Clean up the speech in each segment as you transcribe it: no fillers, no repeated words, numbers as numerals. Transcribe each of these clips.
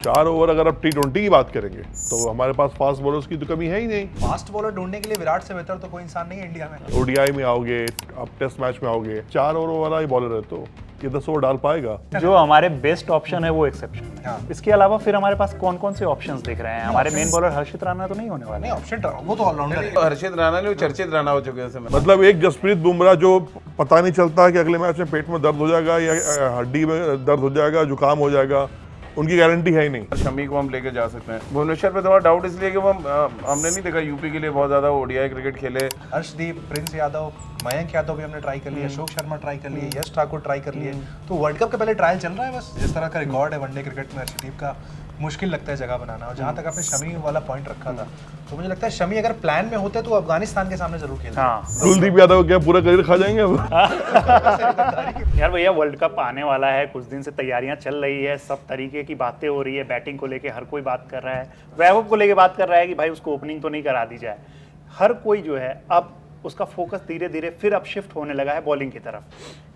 4 over अगर आप T20 की बात करेंगे तो हमारे पास फास्ट बॉलर्स की तो कमी है ही नहीं। फास्ट बॉलर ढूंढने के लिए विराट से बेहतर तो कोई इंसान नहीं है इंडिया में। ओडीआई में आओगे, आप टेस्ट मैच में आओगे, 4 ओवर वाला ही बॉलर है तो ये 10 ओवर डाल पाएगा। जो हमारे बेस्ट ऑप्शन है वो एक्सेप्शन है। हाँ। इसके अलावा फिर हमारे पास कौन कौन से ऑप्शंस दिख रहे हैं? हमारे मेन बॉलर हर्षित राणा तो नहीं होने वाले। नहीं ऑप्शन वो तो ऑलराउंडर है। हर्षित राणा नहीं, वो चर्चित राणा हो चुके हैं इस समय। मतलब एक जसप्रीत बुमराह जो पता नहीं चलता कि अगले मैच में पेट में दर्द हो जाएगा या हड्डी में दर्द हो जाएगा, जुकाम हो जाएगा, उनकी गारंटी है ही नहीं। शमी को हम लेके जा सकते हैं। भुवनेश्वर पे थोड़ा डाउट इसलिए कि वो हमने नहीं देखा यूपी के लिए बहुत ज्यादा ओडीआई क्रिकेट खेले। हर्षदीप, प्रिंस यादव, मयंक यादव भी हमने ट्राई कर लिया, अशोक शर्मा ट्राई कर लिए, यश ठाकुर ट्राई कर लिए। तो वर्ल्ड कप के पहले ट्रायल चल रहा है बस। जिस तरह का रिकॉर्ड है वनडे क्रिकेट में हर्षदीप का, मुश्किल लगता है जगह बनाना। और जहाँ तक आपने शमी वाला पॉइंट रखा था तो मुझे लगता है शमी अगर प्लान में होते तो अफगानिस्तान के सामने जरूर खेलते। हाँ कुलदीप यादव क्या पूरा करियर खा जाएंगे अब? यार भैया, वर्ल्ड कप आने वाला है, कुछ दिन से तैयारियां चल रही है, सब तरीके की बातें हो रही है। बैटिंग को लेके हर कोई बात कर रहा है, वैभव को लेके बात कर रहा है कि भाई उसको ओपनिंग तो नहीं करा दी जाए। हर कोई जो है अब उसका फोकस धीरे धीरे फिर अब शिफ्ट होने लगा है बॉलिंग की तरफ,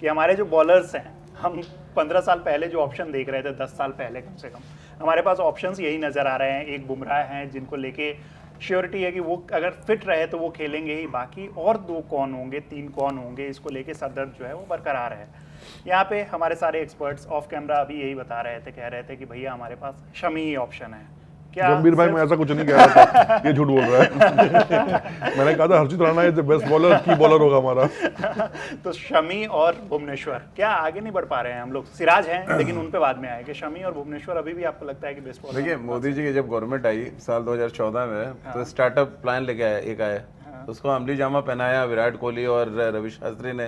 कि हमारे जो बॉलर्स हैं, हम 15 साल पहले जो ऑप्शन देख रहे थे, 10 साल पहले कम से कम, हमारे पास ऑप्शंस यही नज़र आ रहे हैं। एक बुमराह हैं जिनको लेके श्योरिटी है कि वो अगर फिट रहे तो वो खेलेंगे ही, बाकी और 2 कौन होंगे, 3 कौन होंगे, इसको लेके सदर्द जो है वो बरकरार है। यहाँ पे हमारे सारे एक्सपर्ट्स ऑफ कैमरा अभी यही बता रहे थे, कह रहे थे कि भैया हमारे पास शमी ही ऑप्शन है। क्या गंभीर भाई, मैं ऐसा कुछ नहीं कह रहा था, ये झूठ बोल रहा है। मैंने कहा था Harshit Rana is the best bowler, की बॉलर होगा हमारा। तो शमी और भुवनेश्वर क्या आगे नहीं बढ़ पा रहे हैं हम लोग? सिराज हैं लेकिन उन पे बाद में आए कि शमी और भुवनेश्वर अभी भी आपको लगता है कि बेस्ट बॉलर? देखिए, मोदी जी की जब गवर्नमेंट आई साल 2014 में, तो स्टार्टअप प्लान लेके आया, एक आया, उसको अमली जामा पहनाया विराट कोहली और रवि शास्त्री ने।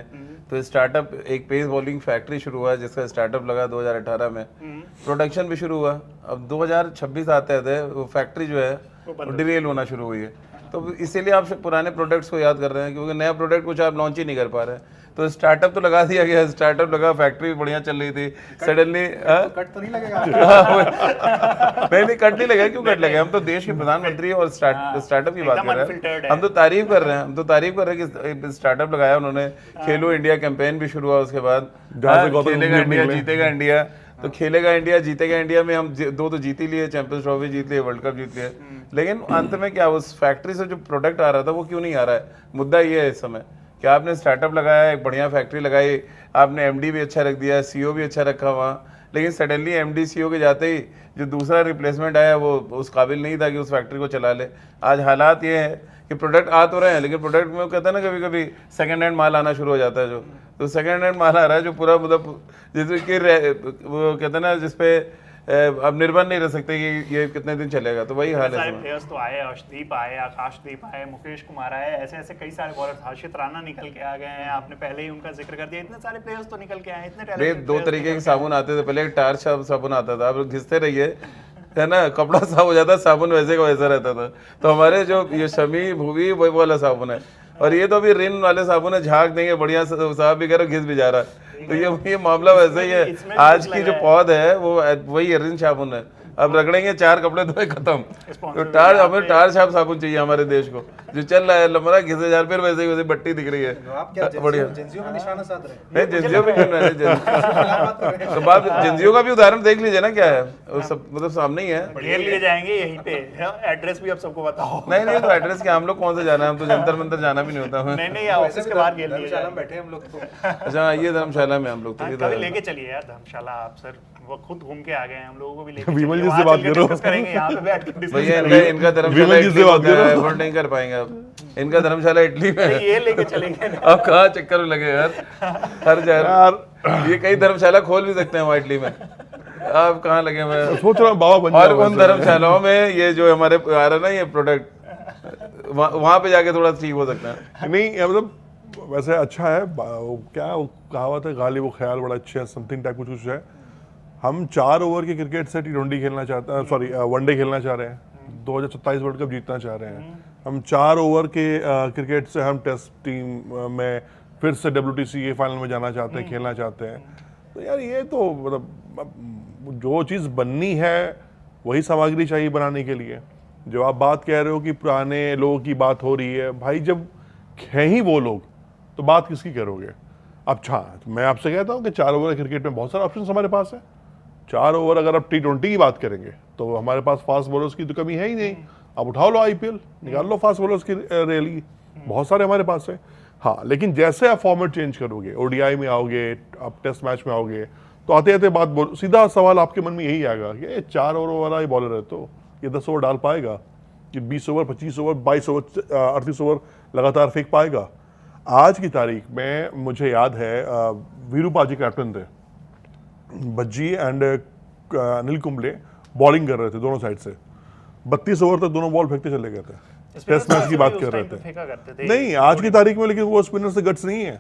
तो स्टार्टअप एक पेस बॉलिंग फैक्ट्री शुरू हुआ जिसका स्टार्टअप लगा 2018 में। प्रोडक्शन भी शुरू हुआ। अब 2026 आते थे वो फैक्ट्री जो है वो डिरेल होना शुरू हुई है। तो इसीलिए आप पुराने प्रोडक्ट्स को याद कर रहे हैं, क्योंकि नया प्रोडक्ट कुछ आप लॉन्च ही नहीं कर पा रहे हैं। तो स्टार्टअप तो लगा दिया गया, स्टार्टअप लगा, फैक्ट्री भी बढ़िया चल रही थी। सडनली कट तो नहीं लगेगा? नहीं, कट नहीं लगा। क्यों कट लगा? हम तो देश के प्रधानमंत्री और स्टार्टअप की बात कर रहे हैं। हम तो तारीफ कर रहे हैं, कि स्टार्टअप लगाया उन्होंने। खेलो इंडिया कैंपेन भी शुरू हुआ उसके बाद। खेलेगा इंडिया, जीतेगा इंडिया। तो खेलेगा इंडिया, जीतेगा इंडिया में हम 2 तो जीत ही लिए, चैंपियंस ट्रॉफी जीत लिए, वर्ल्ड कप जीत लिए। लेकिन अंत में क्या, उस फैक्ट्री से जो प्रोडक्ट आ रहा था वो क्यों नहीं आ रहा है? मुद्दा ये है इस समय कि आपने स्टार्टअप लगाया, एक बढ़िया फैक्ट्री लगाई, आपने एमडी भी अच्छा रख दिया, सीईओ भी अच्छा रखा वहाँ, लेकिन सडनली एमडी सीईओ के जाते ही जो दूसरा रिप्लेसमेंट आया वो उस काबिल नहीं था कि उस फैक्ट्री को चला ले। आज हालात ये है कि प्रोडक्ट आ तो रहे हैं, लेकिन प्रोडक्ट में कहते हैं ना, कभी कभी सेकंड हैंड माल आना शुरू हो जाता है। तो सेकंड हैंड माल आ रहा है जो पूरा मतलब जिसके वो कहते हैं ना, जिसपे अब निर्भर नहीं रह सकते कि ये कितने दिन चलेगा। तो वही हाल है। सारे प्लेयर्स तो आए, अर्शदीप आए, आकाशदीप आए, मुकेश कुमार आए, ऐसे ऐसे कई सारे बॉलर। हर्षित राणा निकल के आ गए हैं, आपने पहले ही उनका जिक्र कर दिया। इतने सारे प्लेयर्स तो निकल के आए, इतने टैलेंटेड। 2 तरीके के साबुन आते थे पहले, एक टार साबुन आता था, अब घिसते रहिए, है ना, कपड़ा साफ हो जाता, साबुन वैसे का वैसा रहता था। तो हमारे जो ये शमी भूवी वही वाला साबुन है, और ये तो अभी रिन वाले साबुन है, झाग देंगे बढ़िया, साफ भी करो, घिस भी जा रहा है। तो ये मामला वैसे ही है। आज की जो पौध है वो वही रिन साबुन है। अब रगड़ेंगे 4 कपड़े धोए खत्म। तो हमें टार छाप साबुन चाहिए हमारे देश को, जो चल रहा है लंबरा घिसे जा, फिर वैसे ही वैसे बट्टी दिख रही है। आप क्या बढ़िया। जेंजियो में निशाना साध रहे हैं? नहीं, जेंजियो भी क्यों नहीं? तो बात जेंजियो का भी उदाहरण देख लीजिए ना, क्या है वो सब, मतलब सामने ही है। घेर लिए जाएंगे यहीं पे। एड्रेस भी अब सबको बताओ। नहीं, तो एड्रेस क्या, हम लोग कौन से जाना है? हम तो जंतर मंतर जाना भी नहीं होता हमें। नहीं, ऑफिस के बाहर घेर लिए धर्मशाला में बैठे हम लोग तो। अच्छा, ये धर्मशाला में हम लोग तो कभी लेके चलिए यार धर्मशाला आप सर, वो खुद घूम के आ गए हैं, हम लोगों को भी लेके विमल जी चलिए, से वहाँ बात चल के करो। discuss करेंगे, यहाँ पे बैठ के discuss भैया करेंगे। इनका धर्मशाला विमल जी से बात करो। अफोर्ड नहीं कर पाएंगे अब। इनका धर्मशाला इटली में है। ये लेके चलेंगे ना। अब कहाँ चक्कर में लगे यार, हर जगह। ये कई धर्मशाला खोल भी सकते हैं वहाँ इटली में। आप कहाँ लगे हुए? सोच रहा हूँ बाबा बन और जाओ उन धर्मशालाओं में ये जो हमारे आ रहा है ना ये प्रोडक्ट, वहाँ पे जाके थोड़ा ठीक हो सकता है। नहीं, मतलब वैसे अच्छा है। क्या वो कहावत है, गाली वो ख्याल बड़ा अच्छा है, समथिंग टाइप कुछ है। हम 4 ओवर के क्रिकेट से T20 खेलना चाहते हैं, सॉरी वनडे खेलना चाह रहे हैं। 2027 वर्ल्ड कप जीतना चाह रहे हैं। हम 4 ओवर के क्रिकेट से हम टेस्ट टीम में फिर से WTC के फाइनल में जाना चाहते हैं, खेलना चाहते हैं। तो यार ये तो मतलब जो चीज़ बननी है वही सामग्री चाहिए बनाने के लिए। जो आप बात कह रहे हो कि पुराने लोगों की बात हो रही है, भाई जब हैं ही वो लोग तो बात किसकी करोगे? अच्छा, मैं आपसे कहता हूँ कि 4 ओवर क्रिकेट में बहुत सारे ऑप्शन हमारे पास है। 4 ओवर अगर आप T20 की बात करेंगे तो हमारे पास फास्ट बॉलर्स की तो कमी है ही नहीं। आप उठा लो IPL, निकाल लो फास्ट बॉलर्स की रैली, बहुत सारे हमारे पास है। हाँ, लेकिन जैसे आप फॉर्मेट चेंज करोगे, ODI में आओगे, आप टेस्ट मैच में आओगे, तो आते आते बात सीधा सवाल आपके मन में यही आएगा कि ये 4 ओवर वाला ही बॉलर है तो ये 10 ओवर डाल पाएगा, कि 20 ओवर, 25 ओवर, 22 ओवर, 38 ओवर लगातार फेंक पाएगा। आज की तारीख में मुझे याद है वीरूपाजी कैप्टन थे, भज्जी एंड अनिल कुंबले बॉलिंग कर रहे थे दोनों साइड से, 32 ओवर तक दोनों बॉल फेंकते चले गए थे। टेस्ट मैच की बात कर रहे थे। नहीं, आज की तारीख में लेकिन वो स्पिनर से गट्स नहीं है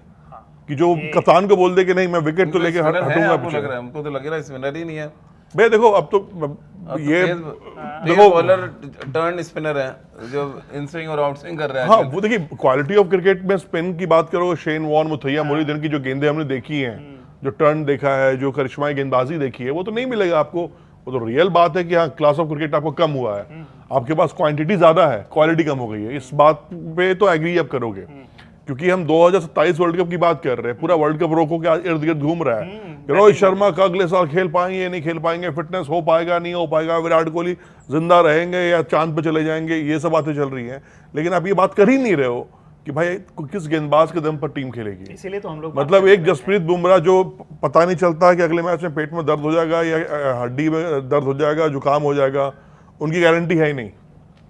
कि जो कप्तान को बोल दे कि नहीं मैं विकेट तो लेके हटूंगा पीछे। हमको तो लग रहा है स्पिनर ही नहीं है भाई। देखो अब तो ये देखो बॉलर टर्न स्पिनर है जो इन स्विंग और आउट स्विंग कर रहा है। हाँ, वो देखिए क्वालिटी ऑफ क्रिकेट में स्पिन की बात करो, शेन वॉर्न, मुथैया मुरलीधरन की जो गेंदें हमने देखी हैं, जो टर्न देखा है, जो करिश्माई गेंदबाजी देखी है, वो तो नहीं मिलेगा आपको। वो तो रियल बात है कि हाँ, क्लास ऑफ क्रिकेट आपको कम हुआ है, आपके पास क्वांटिटी ज्यादा है, क्वालिटी कम हो गई है। इस बात पे तो एग्री आप करोगे, क्योंकि हम 2027 वर्ल्ड कप की बात कर रहे हैं, पूरा वर्ल्ड कप रोको के इर्द गिर्द घूम रहा है। रोहित शर्मा का अगले साल खेल पाएंगे नहीं खेल पाएंगे, फिटनेस हो पाएगा नहीं हो पाएगा, विराट कोहली जिंदा रहेंगे या चांद पे चले जाएंगे, ये सब बातें चल रही हैं। लेकिन आप ये बात कर ही नहीं रहे हो कि भाई किस गेंदबाज के दम पर टीम खेलेगी। इसीलिए तो हम लोग मतलब एक जसप्रीत बुमराह जो पता नहीं चलता है कि अगले मैच में पेट में दर्द हो जाएगा या हड्डी में दर्द हो जाएगा, जुकाम हो जाएगा, उनकी गारंटी है ही नहीं।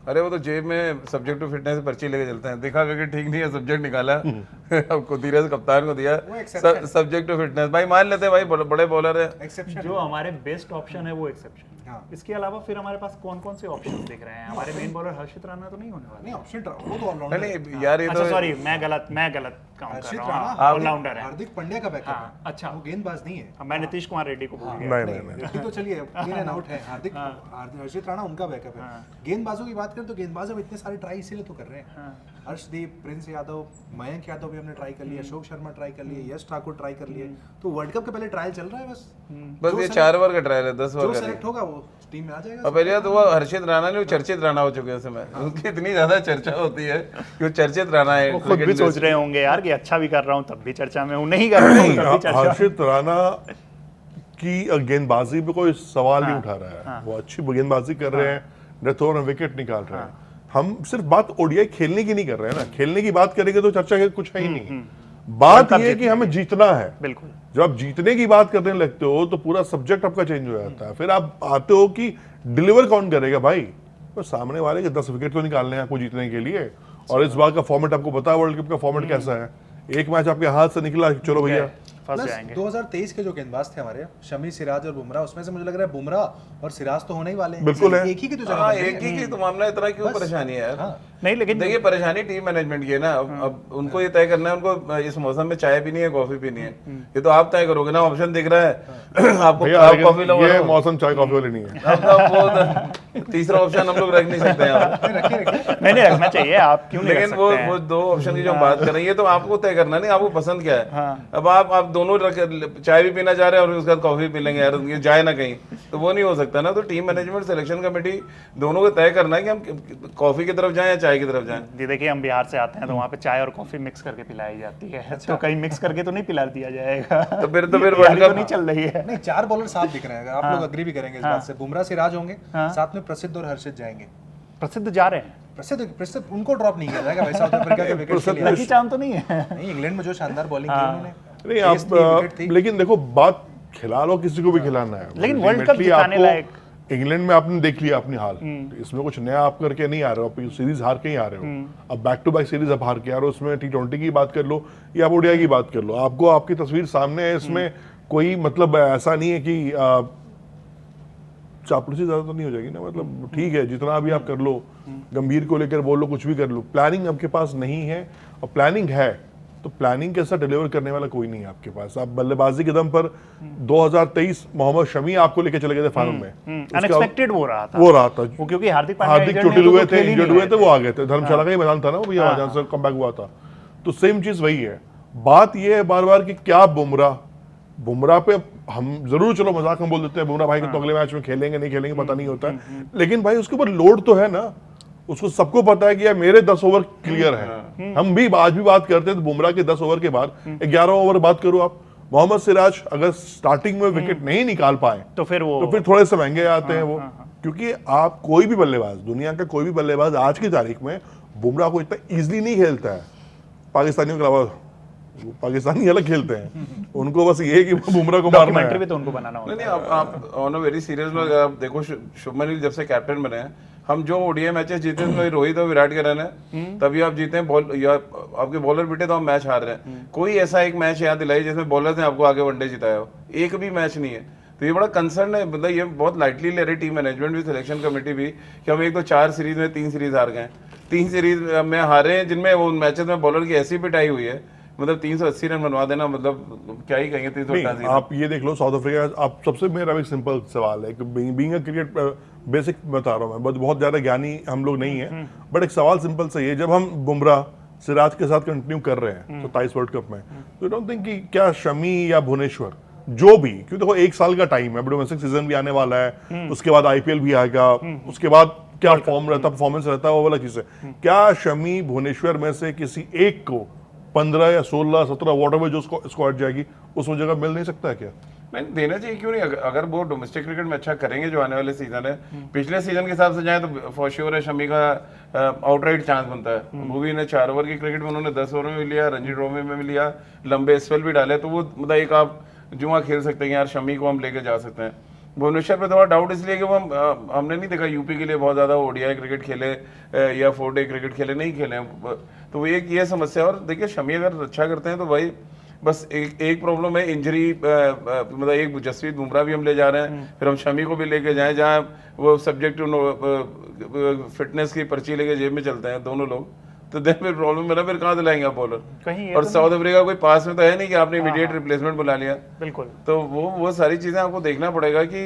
अरे वो तो जेब में सब्जेक्ट टू फिटनेस पर्ची लेके चलते हैं, देखा विकेट ठीक नहीं है, सब्जेक्ट निकाला आपको धीरे कप्तान को दिया सब्जेक्ट टू फिटनेस। भाई मान लेते हैं भाई बड़े बॉलर है, एक्सेप्शन जो हमारे बेस्ट ऑप्शन है वो एक्सेप्शन। इसके अलावा फिर हमारे पास कौन कौन से ऑप्शन दिख रहे हैं? हमारे मेन बॉलर हर्षित राणा तो नहीं होने वाला। नहीं, ऑप्शन वो तो ऑलराउंडर है। नहीं यार ये अच्छा तो सॉरी, मैं गलत काउंट कर रहा हूं। ऑलराउंडर है। हार्दिक पांड्या का बैकअप है। अच्छा, वो गेंदबाज नहीं है। मैं नीतीश कुमार रेड्डी को भूल गया। नहीं रेड्डी तो चलिए इन एंड आउट है। हार्दिक हर्षित राणा उनका बैकअप है। गेंदबाजों की बात करें तो गेंदबाज अब इतने सारे ट्राई इसीलिए तो कर रहे हैं। हर्षदीप, प्रिंस यादव, मयंक यादव भी हमने ट्राई कर लिया, अशोक शर्मा ट्राई कर लिए, यश ठाकुर ट्राई कर लिए। तो वर्ल्ड कप के पहले ट्रायल चल रहा है बस ये 4 ओवर का ट्रायल है, 10 ओवर जो का सेलेक्ट होगा वो टीम में आ जाएगा। और पहले तो वो हर्षित राणा नहीं, वो चर्चित राणा हो चुके हैं समय, उनकी इतनी ज्यादा चर्चा होती है कि वो चर्चित राणा है। वो खुद भी सोच रहे होंगे यार कि अच्छा भी कर रहा हूं तब भी चर्चा में हूं, नहीं कर रहा हूं तब भी चर्चा। हर्षित राणा की गेंदबाजी पे कोई सवाल नहीं उठा रहा है, वो अच्छी गेंदबाजी कर रहे हैं, डेथ ओवर में विकेट निकाल रहे हैं। हम सिर्फ बात ODI खेलने की नहीं कर रहे हैं ना, खेलने की बात करेंगे तो चर्चा के कुछ है ही नहीं। बात यह है कि हमें जीतना है। बिल्कुल, जब आप जीतने की बात करने लगते हो तो पूरा सब्जेक्ट आपका चेंज हो जाता है। फिर आप आते हो कि डिलीवर कौन करेगा भाई, तो सामने वाले के 10 विकेट तो निकालने हैं आपको जीतने के लिए। और इस बार का फॉर्मेट आपको पता है वर्ल्ड कप का फॉर्मेट कैसा है, एक मैच आपके हाथ से निकला, चलो भैया फंस जाएंगे। 2023 के जो गेंदबाज थे हमारे शमी, सिराज और बुमराह, उसमें से मुझे लग रहा है बुमराह और सिराज तो होने ही वाले हैं। बिल्कुल है। एक ही की तो जगह हाँ, बन गई एक ही की तो मामला, इतना क्यों परेशानी है यार? नहीं लेकिन देखिए परेशानी टीम मैनेजमेंट की है ना। अब उनको ये तय करना है, उनको इस मौसम में चाय पीनी है कॉफी पीनी है, ये तो आप तय करोगे ना। ऑप्शन दिख रहा है आपको, भैया, आप कॉफी लो, ये मौसम चाय कॉफी वाली नहीं है। अब वो तीसरा ऑप्शन हम लोग रख नहीं सकते हैं। नहीं रखना चाहिए, आप क्यों नहीं रख लेकिन सकते हैं? वो 2 ऑप्शन की जो हम बात कर रहे हैं, ये तो आपको तय करना नहीं, आपको पसंद क्या है। अब आप दोनों चाय भी पीना चाह रहे हैं और उसके बाद कॉफी पी लेंगे यार, ये जाए ना कहीं, तो वो नहीं हो सकता ना। तो टीम मैनेजमेंट, सिलेक्शन कमेटी दोनों को तय करना है कि हम कॉफी की तरफ जाएं या चाय की तरफ जाएं। देखिए हम बिहार से आते हैं तो वहाँ पे चाय और कॉफी मिक्स करके पिलाई जाती है, तो कहीं मिक्स करके तो नहीं पिला दिया जाएगा। तो फिर वर्ल्ड कप नहीं चल रही है। नहीं, 4 बॉलर साफ दिख रहे हैं, आप लोग अग्री भी करेंगे इस बात से। बुमराह, सिराज होंगे, साथ में प्रसिद्ध और हर्षित जाएंगे। प्रसिद्ध जा रहे हैं, प्रसिद्ध उनको ड्रॉप नहीं किया जाएगा भाई, साउथ अफ्रीका के विकेट के लिए। लकी चार्म तो नहीं है। नहीं, इंग्लैंड में जो शानदार बॉलिंग की उन्होंने, नहीं आप, लेकिन देखो बात खिला लो, किसी को भी खिलाना है। लेकिन वर्ल्ड कप जिताने लायक इंग्लैंड में आपने देख लिया अपनी हाल, इसमें कुछ नया आप करके नहीं आ रहे हो, आप सीरीज हार के ही आ रहे हो। अब बैक टू बैक सीरीज आप हार के आ रहे हो, उसमें T20 की बात कर लो या ODI की बात कर लो, आपको आपकी तस्वीर सामने है। इसमें कोई मतलब ऐसा नहीं है कि चापलूसी ज्यादा तो नहीं हो जाएगी ना। मतलब ठीक है, जितना भी आप कर लो, गंभीर को लेकर बोल लो, कुछ भी कर लो, प्लानिंग आपके पास नहीं है। और प्लानिंग है तो प्लानिंग के साथ डिलीवर करने वाला कोई नहीं है आपके पास। आप बल्लेबाजी के दम पर 2023 मोहम्मद शमी आपको लेके चले गए थे फाइनल में, अनएक्सपेक्टेड वो रहा था वो क्योंकि हार्दिक चोटिल हुए थे, इंजर्ड हुए थे, वो आ गए थे। धर्मशाला का ही मैदान था ना वो, भैया जहां से कमबैक हुआ था। तो सेम चीज वही है। बात ये है बार बार कि क्या बुमराह पे हम जरूर, चलो मजाक में बोल देते हैं बुमराह भाई को तो अगले मैच में खेलेंगे नहीं खेलेंगे पता नहीं होता है, लेकिन भाई उसके ऊपर लोड तो है ना। उसको सबको पता है कि यार मेरे 10 ओवर क्लियर है। हम भी आज भी बात करते हैं तो बुमराह के 10 ओवर के बाद 11 ओवर बात करो आप, मोहम्मद सिराज अगर स्टार्टिंग में विकेट नहीं निकाल पाए तो फिर थोड़े से महंगे आते हैं वो, क्योंकि आप कोई भी बल्लेबाज, दुनिया का कोई भी बल्लेबाज आज की तारीख में बुमराह को इतना इजीली नहीं खेलता है। पाकिस्तानियों के अलावा पाकिस्तानी अलग खेलते हैं, उनको बस ये है कि बुमराह को मारना डॉक्यूमेंट्री है। भी तो उनको बनाना होता नहीं आप on a very serious note आप देखो, शुभमन गिल जब से कैप्टन बने हैं, हम जो ओडीआई मैचेस जीते हैं तो रोहित और विराट के रन है, तभी आप जीते हैं। बॉल या आपके बॉलर बीटे तो हम मैच हार रहे हैं। कोई ऐसा एक मैच याद दिलाई जिसमें बॉलर ने आपको आगे वनडे जिताया हो, एक भी मैच नहीं है। तो ये बड़ा कंसर्न है, मतलब ये बहुत लाइटली ले रही टीम मैनेजमेंट भी, सिलेक्शन कमेटी भी, कि हम एक तो 4 सीरीज में 3 सीरीज हार गए, 3 सीरीज में हारे हैं जिनमें वो मैचेस में बॉलर की ऐसी पिटाई हुई है, मतलब 380 रन बनवा देना, मतलब क्या ही कहेंगे 388। आप ये देख लो साउथ अफ्रीका, आप सबसे मेरा एक सिंपल सवाल है कि बीइंग अ क्रिकेट बेसिक बता रहा हूँ मैं, बहुत ज्यादा ज्ञानी हम लोग नहीं है, बट एक सवाल सिंपल सा ये, जब हम बुमराह सिराज के साथ कंटिन्यू कर रहे हैं 27 वर्ल्ड कप में, तो डोंट थिंक कि क्या शमी या भुवनेश्वर जो भी, क्योंकि देखो 1 साल का टाइम है, डोमेस्टिक सीजन भी आने वाला है, उसके बाद आईपीएल भी आएगा, उसके बाद क्या फॉर्म रहता है, परफॉर्मेंस रहता है, वो वाला चीज है। क्या शमी भुवनेश्वर में से किसी एक को 15 या 16 17 वॉटर में जो स्क्वाड जाएगी उसमें जगह मिल नहीं सकता है क्या? नहीं देना चाहिए, क्यों नहीं? अगर वो डोमेस्टिक क्रिकेट में अच्छा करेंगे जो आने वाले सीजन है, पिछले सीजन के हिसाब से जाए तो फॉर श्योर है शमी का आउटराइट चांस बनता है। भुवी ने 4 ओवर की क्रिकेट में उन्होंने 10 ओवर में भी लिया, रणजी ट्रॉफी में भी लिया, लंबे स्पेल भी डाले, तो वो मतलब एक आप जुआ खेल सकते हैं यार शमी को हम लेके जा सकते हैं। भुवनेश्वर पे थोड़ा डाउट इसलिए कि वो हमने नहीं देखा यूपी के लिए बहुत ज्यादा ओडीआई क्रिकेट खेले या 4 डे क्रिकेट खेले, नहीं खेले, तो वो एक ये समस्या है। और देखिए शमी अगर अच्छा करते हैं तो भाई बस एक प्रॉब्लम है इंजरी, मतलब एक जसप्रीत बुमराह भी हम ले जा रहे हैं, फिर हम शमी को भी लेके जाएं, जहाँ वो सब्जेक्ट फिटनेस की पर्ची लेके जेब में चलते हैं दोनों लोग, तो देन फिर प्रॉब्लम है ना, फिर कहाँ दिलाएंगे आप बॉलर? कहीं और साउथ अफ्रीका कोई पास में तो है नहीं कि आपने इमीडिएट रिप्लेसमेंट बुला लिया। बिल्कुल। तो वो सारी चीजें आपको देखना पड़ेगा कि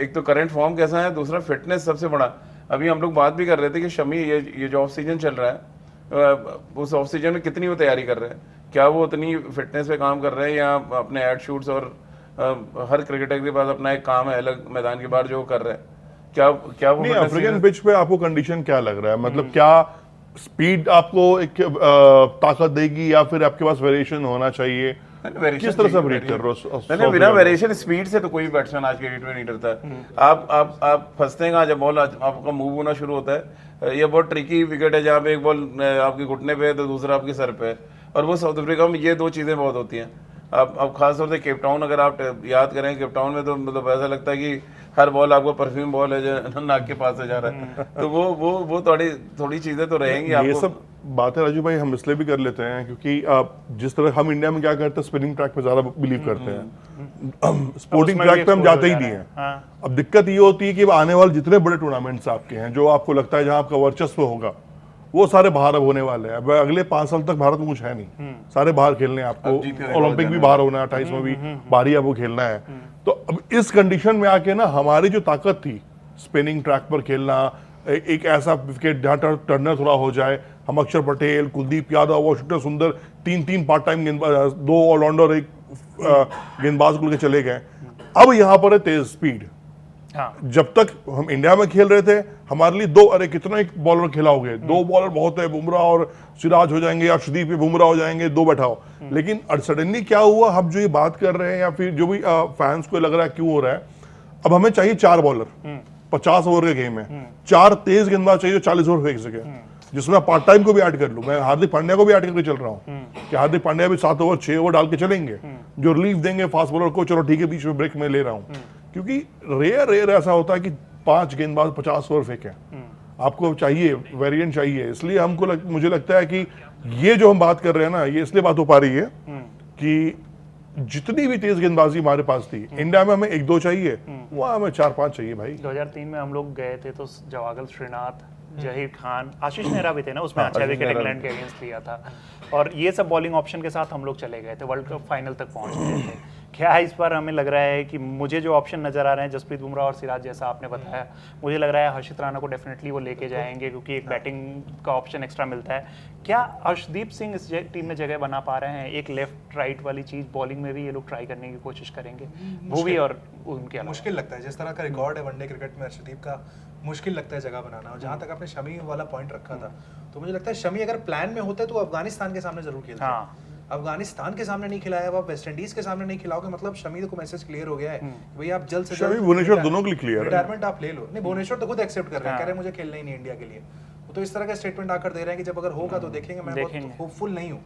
एक तो करंट फॉर्म कैसा है, दूसरा फिटनेस सबसे बड़ा। अभी हम लोग बात भी कर रहे थे कि शमी ये जो ऑफ सीजन चल रहा है, उस ऑफ सीजन में कितनी वो तैयारी कर रहे हैं, क्या वो उतनी फिटनेस पे काम कर रहे हैं, या अपने एड शूट्स और हर क्रिकेटर के पास अपना एक काम है अलग मैदान के बाहर जो वो कर रहे हैं, क्या वो नहीं, अफ्रीकन पिच पे आपको कंडीशन क्या लग रहा है? मतलब क्या स्पीड आपको एक ताकत देगी या फिर आपके पास वेरिएशन होना चाहिए? किस तरह से रीड कर रहे हो? नहीं, बिना वेरिएशन स्पीड से तो कोई बैट्समैन आज के डेट में नहीं डरता। आप फंसते हैं जब बॉल आपका मूव होना शुरू होता है, ये बहुत ट्रिकी विकेट है जहाँ पे एक बॉल आपके घुटने पे है तो दूसरा आपके सर पे है, और वो साउथ अफ्रीका में ये 2 चीजें बहुत होती हैं। अब खासतौर से केप टाउन अगर आप याद करें, केप टाउन में तो मतलब ऐसा लगता है कि हर बॉल आपको परफ्यूम बॉल है जो नाक के पास से जा रहा है, तो वो थोड़ी चीजें तो रहेंगी। ये आपको सब बातें राजू भाई हम इसलिए भी कर लेते हैं क्योंकि जिस तरह हम इंडिया में क्या करते हैं, स्पिनिंग ट्रैक पे ज्यादा बिलीव करते हैं, स्पोर्टिंग ट्रैक पे हम जाते ही नहीं है। अब दिक्कत ये होती है कि आने वाले जितने बड़े टूर्नामेंट्स आपके हैं, जो आपको लगता है जहां आपका वर्चस्व होगा, वो सारे बाहर अब होने वाले हैं। अब अगले 5 साल तक भारत में कुछ है नहीं, सारे बाहर खेलने हैं आपको, ओलंपिक भी बाहर होना है, 28 में भी बाहर आपको खेलना है। तो अब इस कंडीशन में आके ना हमारी जो ताकत थी स्पिनिंग ट्रैक पर खेलना, एक ऐसा विकेट जहाँ टर्नर थोड़ा हो जाए, हम अक्षर पटेल, कुलदीप यादव, वॉशिंगटन सुंदर, 3 पार्ट टाइम गेंदबाज, 2 ऑलराउंडर, एक गेंदबाज को लेकर चले गए। अब यहाँ पर है तेज स्पीड। हाँ। जब तक हम इंडिया में खेल रहे थे हमारे लिए 2, अरे कितना एक बॉलर खेला हो गए, 2 बॉलर बहुत है, बुमराह और सिराज हो जाएंगे, अर्शदीप भी बुमराह हो जाएंगे, 2 बैठाओ। लेकिन सडनली क्या हुआ, हम जो ये बात कर रहे हैं या फिर जो भी फैंस को लग रहा है क्यों हो रहा है, अब हमें चाहिए 4 बॉलर, 50 ओवर का गेम है, 4 तेज गेंदबाज चाहिए 40 ओवर फेंक सके, जिसमें पार्ट टाइम को भी ऐड कर लूं। मैं हार्दिक पांड्या को भी ऐड करके चल रहा हूँ कि हार्दिक पांड्या भी 7 ओवर 6 ओवर डाल के चलेंगे, जो रिलीफ देंगे फास्ट बॉलर को, चलो ठीक है बीच में ब्रेक में ले रहा हूँ, क्योंकि रेयर ऐसा होता है कि 5 गेंदबाज 50 ओवर फेंके। आपको चाहिए वेरिएंट चाहिए, इसलिए मुझे लगता है कि ये जो हम बात कर रहे हैं ना, ये इसलिए बात हो पा रही है कि जितनी भी तेज गेंदबाजी हमारे पास थी, इंडिया में हमें 1-2 चाहिए, वहां हमें 4-5 चाहिए भाई। 2003 में हम लोग गए थे तो जवागल श्रीनाथ, जहीर खान, आशीष नेहरा भी थे ना उसमें, अच्छा विकेट इंग्लैंड के अगेंस्ट लिया था, और ये सब बॉलिंग ऑप्शन के साथ हम लोग चले गए थे, वर्ल्ड कप फाइनल तक पहुंच गए थे। क्या इस बार हमें लग रहा है कि मुझे जो ऑप्शन नजर आ रहे हैं, जसप्रीत बुमराह और सिराज जैसा आपने बताया, मुझे लग रहा है हर्षित राणा को डेफिनेटली वो लेके जाएंगे क्योंकि एक बैटिंग का ऑप्शन एक्स्ट्रा मिलता है। क्या अर्शदीप सिंह इस टीम में जगह बना पा रहे हैं? एक लेफ्ट राइट वाली चीज बॉलिंग में भी ये लोग ट्राई करने की कोशिश करेंगे, भुवी और उनके अलावा? मुश्किल लगता है, जिस तरह का रिकॉर्ड है वनडे क्रिकेट में अर्शदीप का, मुश्किल लगता है जगह बनाना। और जहाँ तक आपने शमी वाला पॉइंट रखा था, तो मुझे लगता है शमी अगर प्लान में होता है तो अफगानिस्तान के सामने जरूर खेलता है। अफगानिस्तान के सामने नहीं खिलाया, अब आप वेस्ट इंडीज के सामने नहीं खिलाओगे, मतलब शमी को मैसेज क्लियर हो गया है कि भाई आप जल्द से शमी भुवनेश्वर दोनों के लिए क्लियर है, रिटायरमेंट आप ले लो। नहीं, भुवनेश्वर तो खुद एक्सेप्ट कर रहे हैं, कह रहे हैं मुझे खेलना ही नहीं इंडिया के लिए। वो तो इस तरह का स्टेटमेंट आकर दे रहे हैं कि जब अगर होगा तो देखेंगे, मैं बहुत होपफुल नहीं हूँ।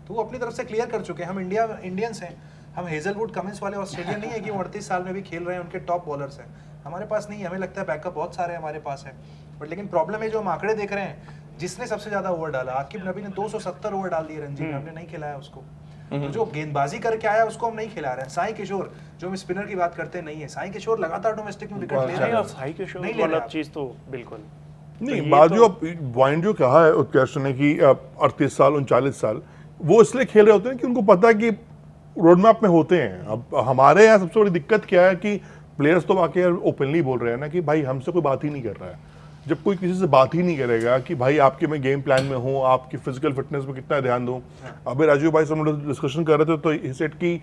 तो वो अपनी तरफ से क्लियर कर चुके हैं। हम इंडियंस हैं, हम हेजलवुड कमिंस वाले ऑस्ट्रेलियन नहीं है कि 38 साल में भी खेल रहे हैं, उनके टॉप बॉलर्स हैं। हमारे पास नहीं है, हमें लगता है बैकअप बहुत सारे हमारे पास है, बट लेकिन प्रॉब्लम है जो हम आंकड़े देख रहे हैं, जिसने सबसे ज्यादा ओवर डाला, आकिब नबी ने 270 ओवर डाल दिए रणजी में, हमने नहीं खिलाया उसको। तो जो गेंदबाजी करके आया उसको हम नहीं खिला रहे हैं। साई किशोर, जो हम स्पिनर की बात करते नहीं है, साई किशोर लगातार डोमेस्टिक में विकेट ले रहे हैं। साई किशोर नहीं ले वाला रहे चीज तो बिल्कुल नहीं, बात जो पॉइंट जो कहा है उत्कर्ष ने कि 38 साल 39 साल, वो इसलिए खेल रहे होते हैं कि उनको पता है कि रोड मैप में होते हैं। अब हमारे यहाँ सबसे बड़ी दिक्कत क्या है कि प्लेयर्स तो वाकई ओपनली बोल रहे हैं ना कि भाई हमसे कोई बात ही नहीं कर रहा है। जब कोई किसी से बात ही नहीं करेगा कि भाई आपके मैं गेम प्लान में हूँ, आपकी फिजिकल फिटनेस में कितना ध्यान दूँ। अभी राजीव भाई से हम लोग डिस्कशन कर रहे थे तो इस सेट की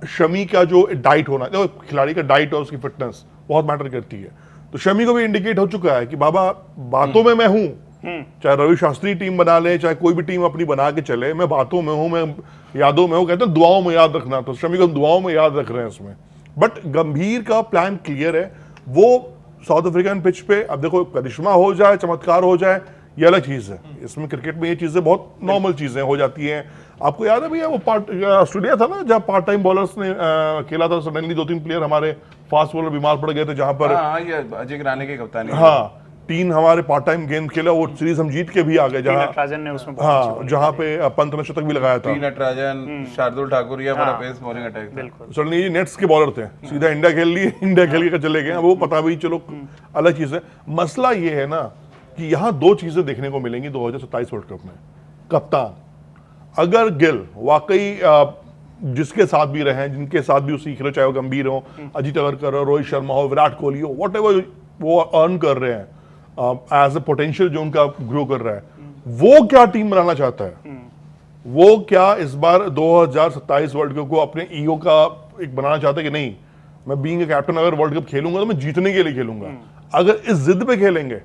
शमी का जो डाइट होना, तो खिलाड़ी का डाइट और उसकी फिटनेस बहुत मैटर करती है। तो शमी को भी इंडिकेट हो चुका है कि बाबा बातों में मैं हूँ, चाहे रवि शास्त्री टीम बना ले, चाहे कोई भी टीम अपनी बना के चले, मैं बातों में हूँ, मैं यादों में हूँ। कहते हैं दुआओं में याद रखना, तो शमी को दुआओं में याद रख रहे हैं इसमें। बट गंभीर का प्लान क्लियर है। वो साउथ अफ्रीकन पिच पे, अब देखो करिश्मा हो जाए, चमत्कार हो जाए, ये अलग चीज है। इसमें क्रिकेट में ये चीजें बहुत नॉर्मल चीजें हो जाती हैं। आपको याद है भैया वो ऑस्ट्रेलिया था ना जब पार्ट टाइम बॉलर्स ने खेला था, सडनली 2-3 प्लेयर हमारे फास्ट बॉलर बीमार पड़ गए थे, जहां पर ये अजय राणे की कप्तानी। हाँ, 3 हमारे पार्ट टाइम गेंद खेला, वो सीरीज हम जीत के भी आ गए, नटराजन ने उसमें हाँ, जहाँ पे पंत ने शतक भी लगाया था। नटराजन, शार्दुल ठाकुर, ये हमारा पेस बॉलिंग अटैक था। सडनली ये नेट्स के बॉलर थे, सीधा इंडिया खेल लिए, इंडिया खेल के चले गए। वो पता भी, चलो अलग चीज है। मसला ये है ना कि यहाँ 2 चीजें देखने को मिलेंगी 2027 वर्ल्ड कप में। कप्तान, अगर गिल वाकई जिसके साथ भी रहे, जिनके साथ भी वो सीख रहे, चाहे वो गंभीर हो, अजीत अगरकर हो, रोहित शर्मा हो, विराट कोहली हो, व्हाटएवर वो अर्न कर रहे हैं एज अ पोटेंशियल जो उनका ग्रो कर रहा है, वो क्या टीम बनाना चाहता है? वो क्या इस बार 2027 वर्ल्ड कप को अपने ईगो का एक बनाना चाहता है कि नहीं, मैं बीइंग ए कैप्टन अगर वर्ल्ड कप खेलूंगा तो मैं जीतने के लिए खेलूंगा। अगर इस जिद पे खेलेंगे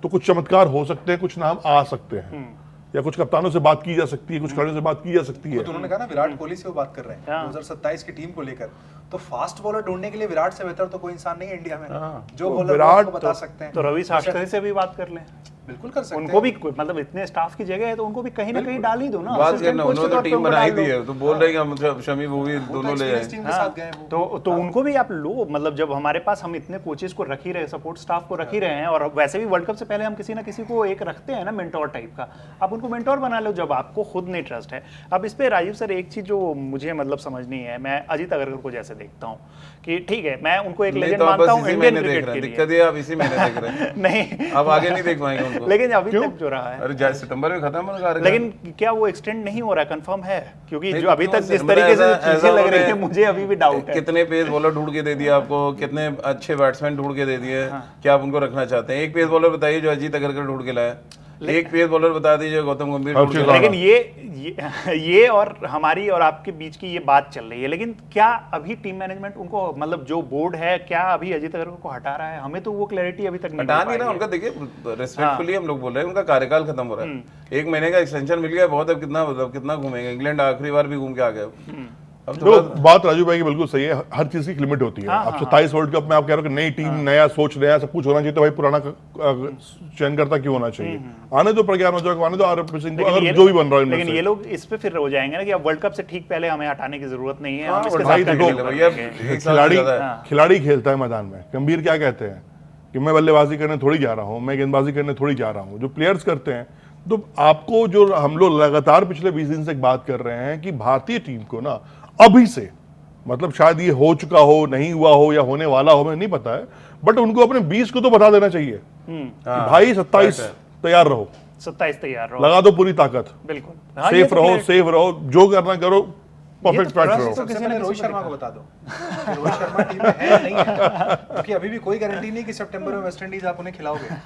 तो कुछ चमत्कार हो सकते हैं, कुछ नाम आ सकते हैं, या कुछ कप्तानों से बात की जा सकती है, कुछ खिलाड़ियों से बात की जा सकती है। तो उन्होंने कहा ना विराट कोहली से वो बात कर रहे हैं 2027 की टीम को लेकर। तो फास्ट बॉलर ढूंढने के लिए विराट से बेहतर तो कोई इंसान नहीं है इंडिया में, जो बॉलर विराट को बता सकते हैं। तो रवि शास्त्री से भी बात कर लें, बिल्कुल कर सकते हैं। उनको भी मतलब इतने स्टाफ की जगह है तो उनको भी कहीं ना कहीं डाल ही दो ना। बात ये ना, उन्होंने तो टीम बनाई दी है, तो बोल रहे हैं कि हम शमी वो भी दोनों ले आए। टीम के साथ गए वो। तो उनको भी आप लो, मतलब जब हमारे पास हम इतने कोचेस को रख ही रहे, सपोर्ट स्टाफ को रख ही रहे हैं, और वैसे भी वर्ल्ड कप से पहले हम किसी ना किसी को एक रखते हैं ना मेंटोर टाइप का, आप उनको मेंटोर बना लो जब आपको खुद नहीं ट्रस्ट है। अब इस पे राजीव सर एक चीज जो मुझे मतलब समझनी है, मैं अजीत अगरकर को जैसे देखता हूँ कि ठीक है, मैं उनको एक लेजेंड मानता हूँ इंडियन क्रिकेट के लिए। दिक्कत है आप इसी महीने देख रहे हैं नहीं, अब आगे नहीं देख पाएंगे उनको। लेकिन अभी तक जो रहा है, अरे सितंबर में खत्म होगा। लेकिन क्या वो एक्सटेंड नहीं हो रहा है? कंफर्म है? क्योंकि जो अभी तक जिस तरीके से चीजें लग रही है, मुझे अभी भी डाउट है। कितने पेस बॉलर ढूंढ के दे दिया आपको, कितने अच्छे बैट्समैन ढूंढ के दे दिए, क्या आप उनको रखना चाहते हैं? एक पेस बॉलर बताइए जो अजीत अगरकर ढूंढ के लाया, एक पेस बॉलर बता दीजिए गौतम गंभीर ढूंढ के लाया। लेकिन ये और हमारी और आपके बीच की ये बात चल रही है, लेकिन क्या अभी टीम मैनेजमेंट उनको, मतलब जो बोर्ड है, क्या अभी अजीत अगरकर को हटा रहा है? हमें तो वो क्लैरिटी अभी तक हटा नहीं रहा उनका। देखिए रिस्पेक्टफुली हम लोग बोल रहे हैं, उनका कार्यकाल खत्म हो रहा है, 1 महीने का एक्सटेंशन मिल गया, बहुत। अब कितना घूमेंगे? इंग्लैंड आखिरी बार भी घूम के आ गए। अब तो बात राजू भाई की बिल्कुल सही है, हर चीज की एक लिमिट होती है। अब 27 वर्ल्ड कप में आप कह रहे हो कि नई टीम, नया सोच, नया सब कुछ होना चाहिए, तो भाई पुराना चयन करता क्यों होना चाहिए? आने दो प्रज्ञान हो जाएगा, आने दो आरपी सिंह को, अगर जो भी बन रहा है। लेकिन ये लोग इस पे फिर हो जाएंगे ना कि अब वर्ल्ड कप से ठीक पहले हमें हटाने की जरूरत नहीं है, हम इसके भाई साथ देखो, कंटिन्यू करेंगे। खिलाड़ी खेलता है मैदान में। गंभीर क्या कहते हैं कि मैं बल्लेबाजी करने थोड़ी जा रहा हूँ, मैं गेंदबाजी करने थोड़ी जा रहा हूँ। जो प्लेयर्स करते हैं, तो आपको जो हम लोग लगातार पिछले 20 दिन से एक बात कर रहे हैं कि भारतीय टीम को ना अभी से, मतलब शायद ये हो चुका हो, नहीं हुआ हो, या होने वाला हो, मुझे नहीं पता है, बट उनको अपने 20 को तो बता देना चाहिए कि भाई 27 तैयार रहो, 27 तैयार रहो, लगा दो पूरी ताकत, बिल्कुल सेफ रहो, सेफ रहो, जो करना करो, परफेक्ट पैच रहो। सबसे पहले रोहित शर्मा को बता दो कि रोहित शर्मा टीम में है नहीं है, क्योंकि अभी भी कोई गारंटी नहीं कि सितंबर में वेस्ट इंडीज आप उन्हें खिलाओगे।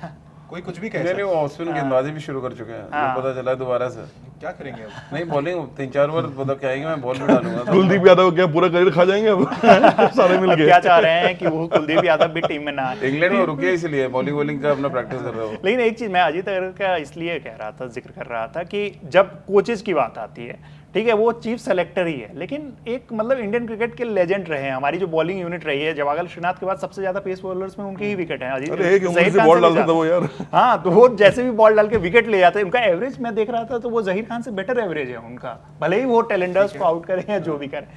कोई कुछ भी कह नहीं, वो ऑस्टिन गेंदबाजी भी शुरू कर चुके हैं, जो पता चला दोबारा से। क्या करेंगे अब? नहीं, बॉलिंग 3-4 ओवर मतलब क्या है, मैं बॉल भी डालूंगा। कुलदीप यादव क्या पूरा करियर खा जाएंगे अब सारे मिल के? क्या चाह रहे हैं कि वो कुलदीप यादव भी टीम में ना आए? इंग्लैंड में रुके इसलिए बॉलिंग का अपना प्रैक्टिस कर रहा हो। लेकिन एक चीज मैं अजीत अगरकर का इसलिए कह रहा था, जिक्र कर रहा था कि जब कोचेस की बात आती है, ठीक है, वो चीफ सेलेक्टर ही है, लेकिन एक मतलब इंडियन क्रिकेट के लेजेंड रहे हैं। हमारी जो बॉलिंग यूनिट रही है, जवागल श्रीनाथ के बाद सबसे ज्यादा पेस बॉलर्स में उनके ही विकेट हैं। अरे एक उंगली से बॉल डालता था वो यार। हाँ, तो वो जैसे भी बॉल डाल के विकेट ले जाते हैं। उनका एवरेज मैं देख रहा था तो वो जहीर खान से बेटर एवरेज है उनका, भले ही वो टैलेंडर्स को आउट करें या जो भी करें।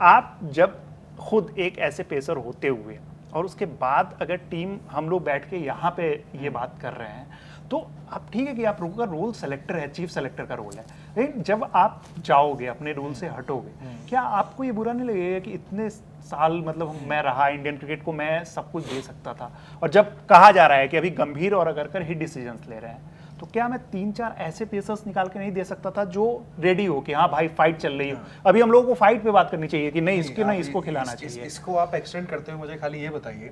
आप जब खुद एक ऐसे पेसर होते हुए और उसके बाद अगर टीम हम लोग बैठ के यहाँ पे ये बात कर रहे हैं, तो आप ठीक है कि आप का रोल सेलेक्टर है, चीफ सेलेक्टर का रोल है, लेकिन जब आप जाओगे अपने रोल से हटोगे, क्या आपको ये बुरा नहीं लगेगा कि इतने साल मतलब मैं रहा इंडियन क्रिकेट को, मैं सब कुछ दे सकता था, और जब कहा जा रहा है कि अभी गंभीर और अगरकर ही डिसीजंस ले रहे हैं, तो क्या मैं 3-4 ऐसे पेसर्स निकाल के नहीं दे सकता था जो रेडी हो कि हाँ भाई फाइट चल रही है। अभी हम लोगों को फाइट पे बात करनी चाहिए कि नहीं इसको नहीं इसको खिलाना चाहिए। इसको आप एक्सटेंड करते हुए मुझे खाली ये बताइए,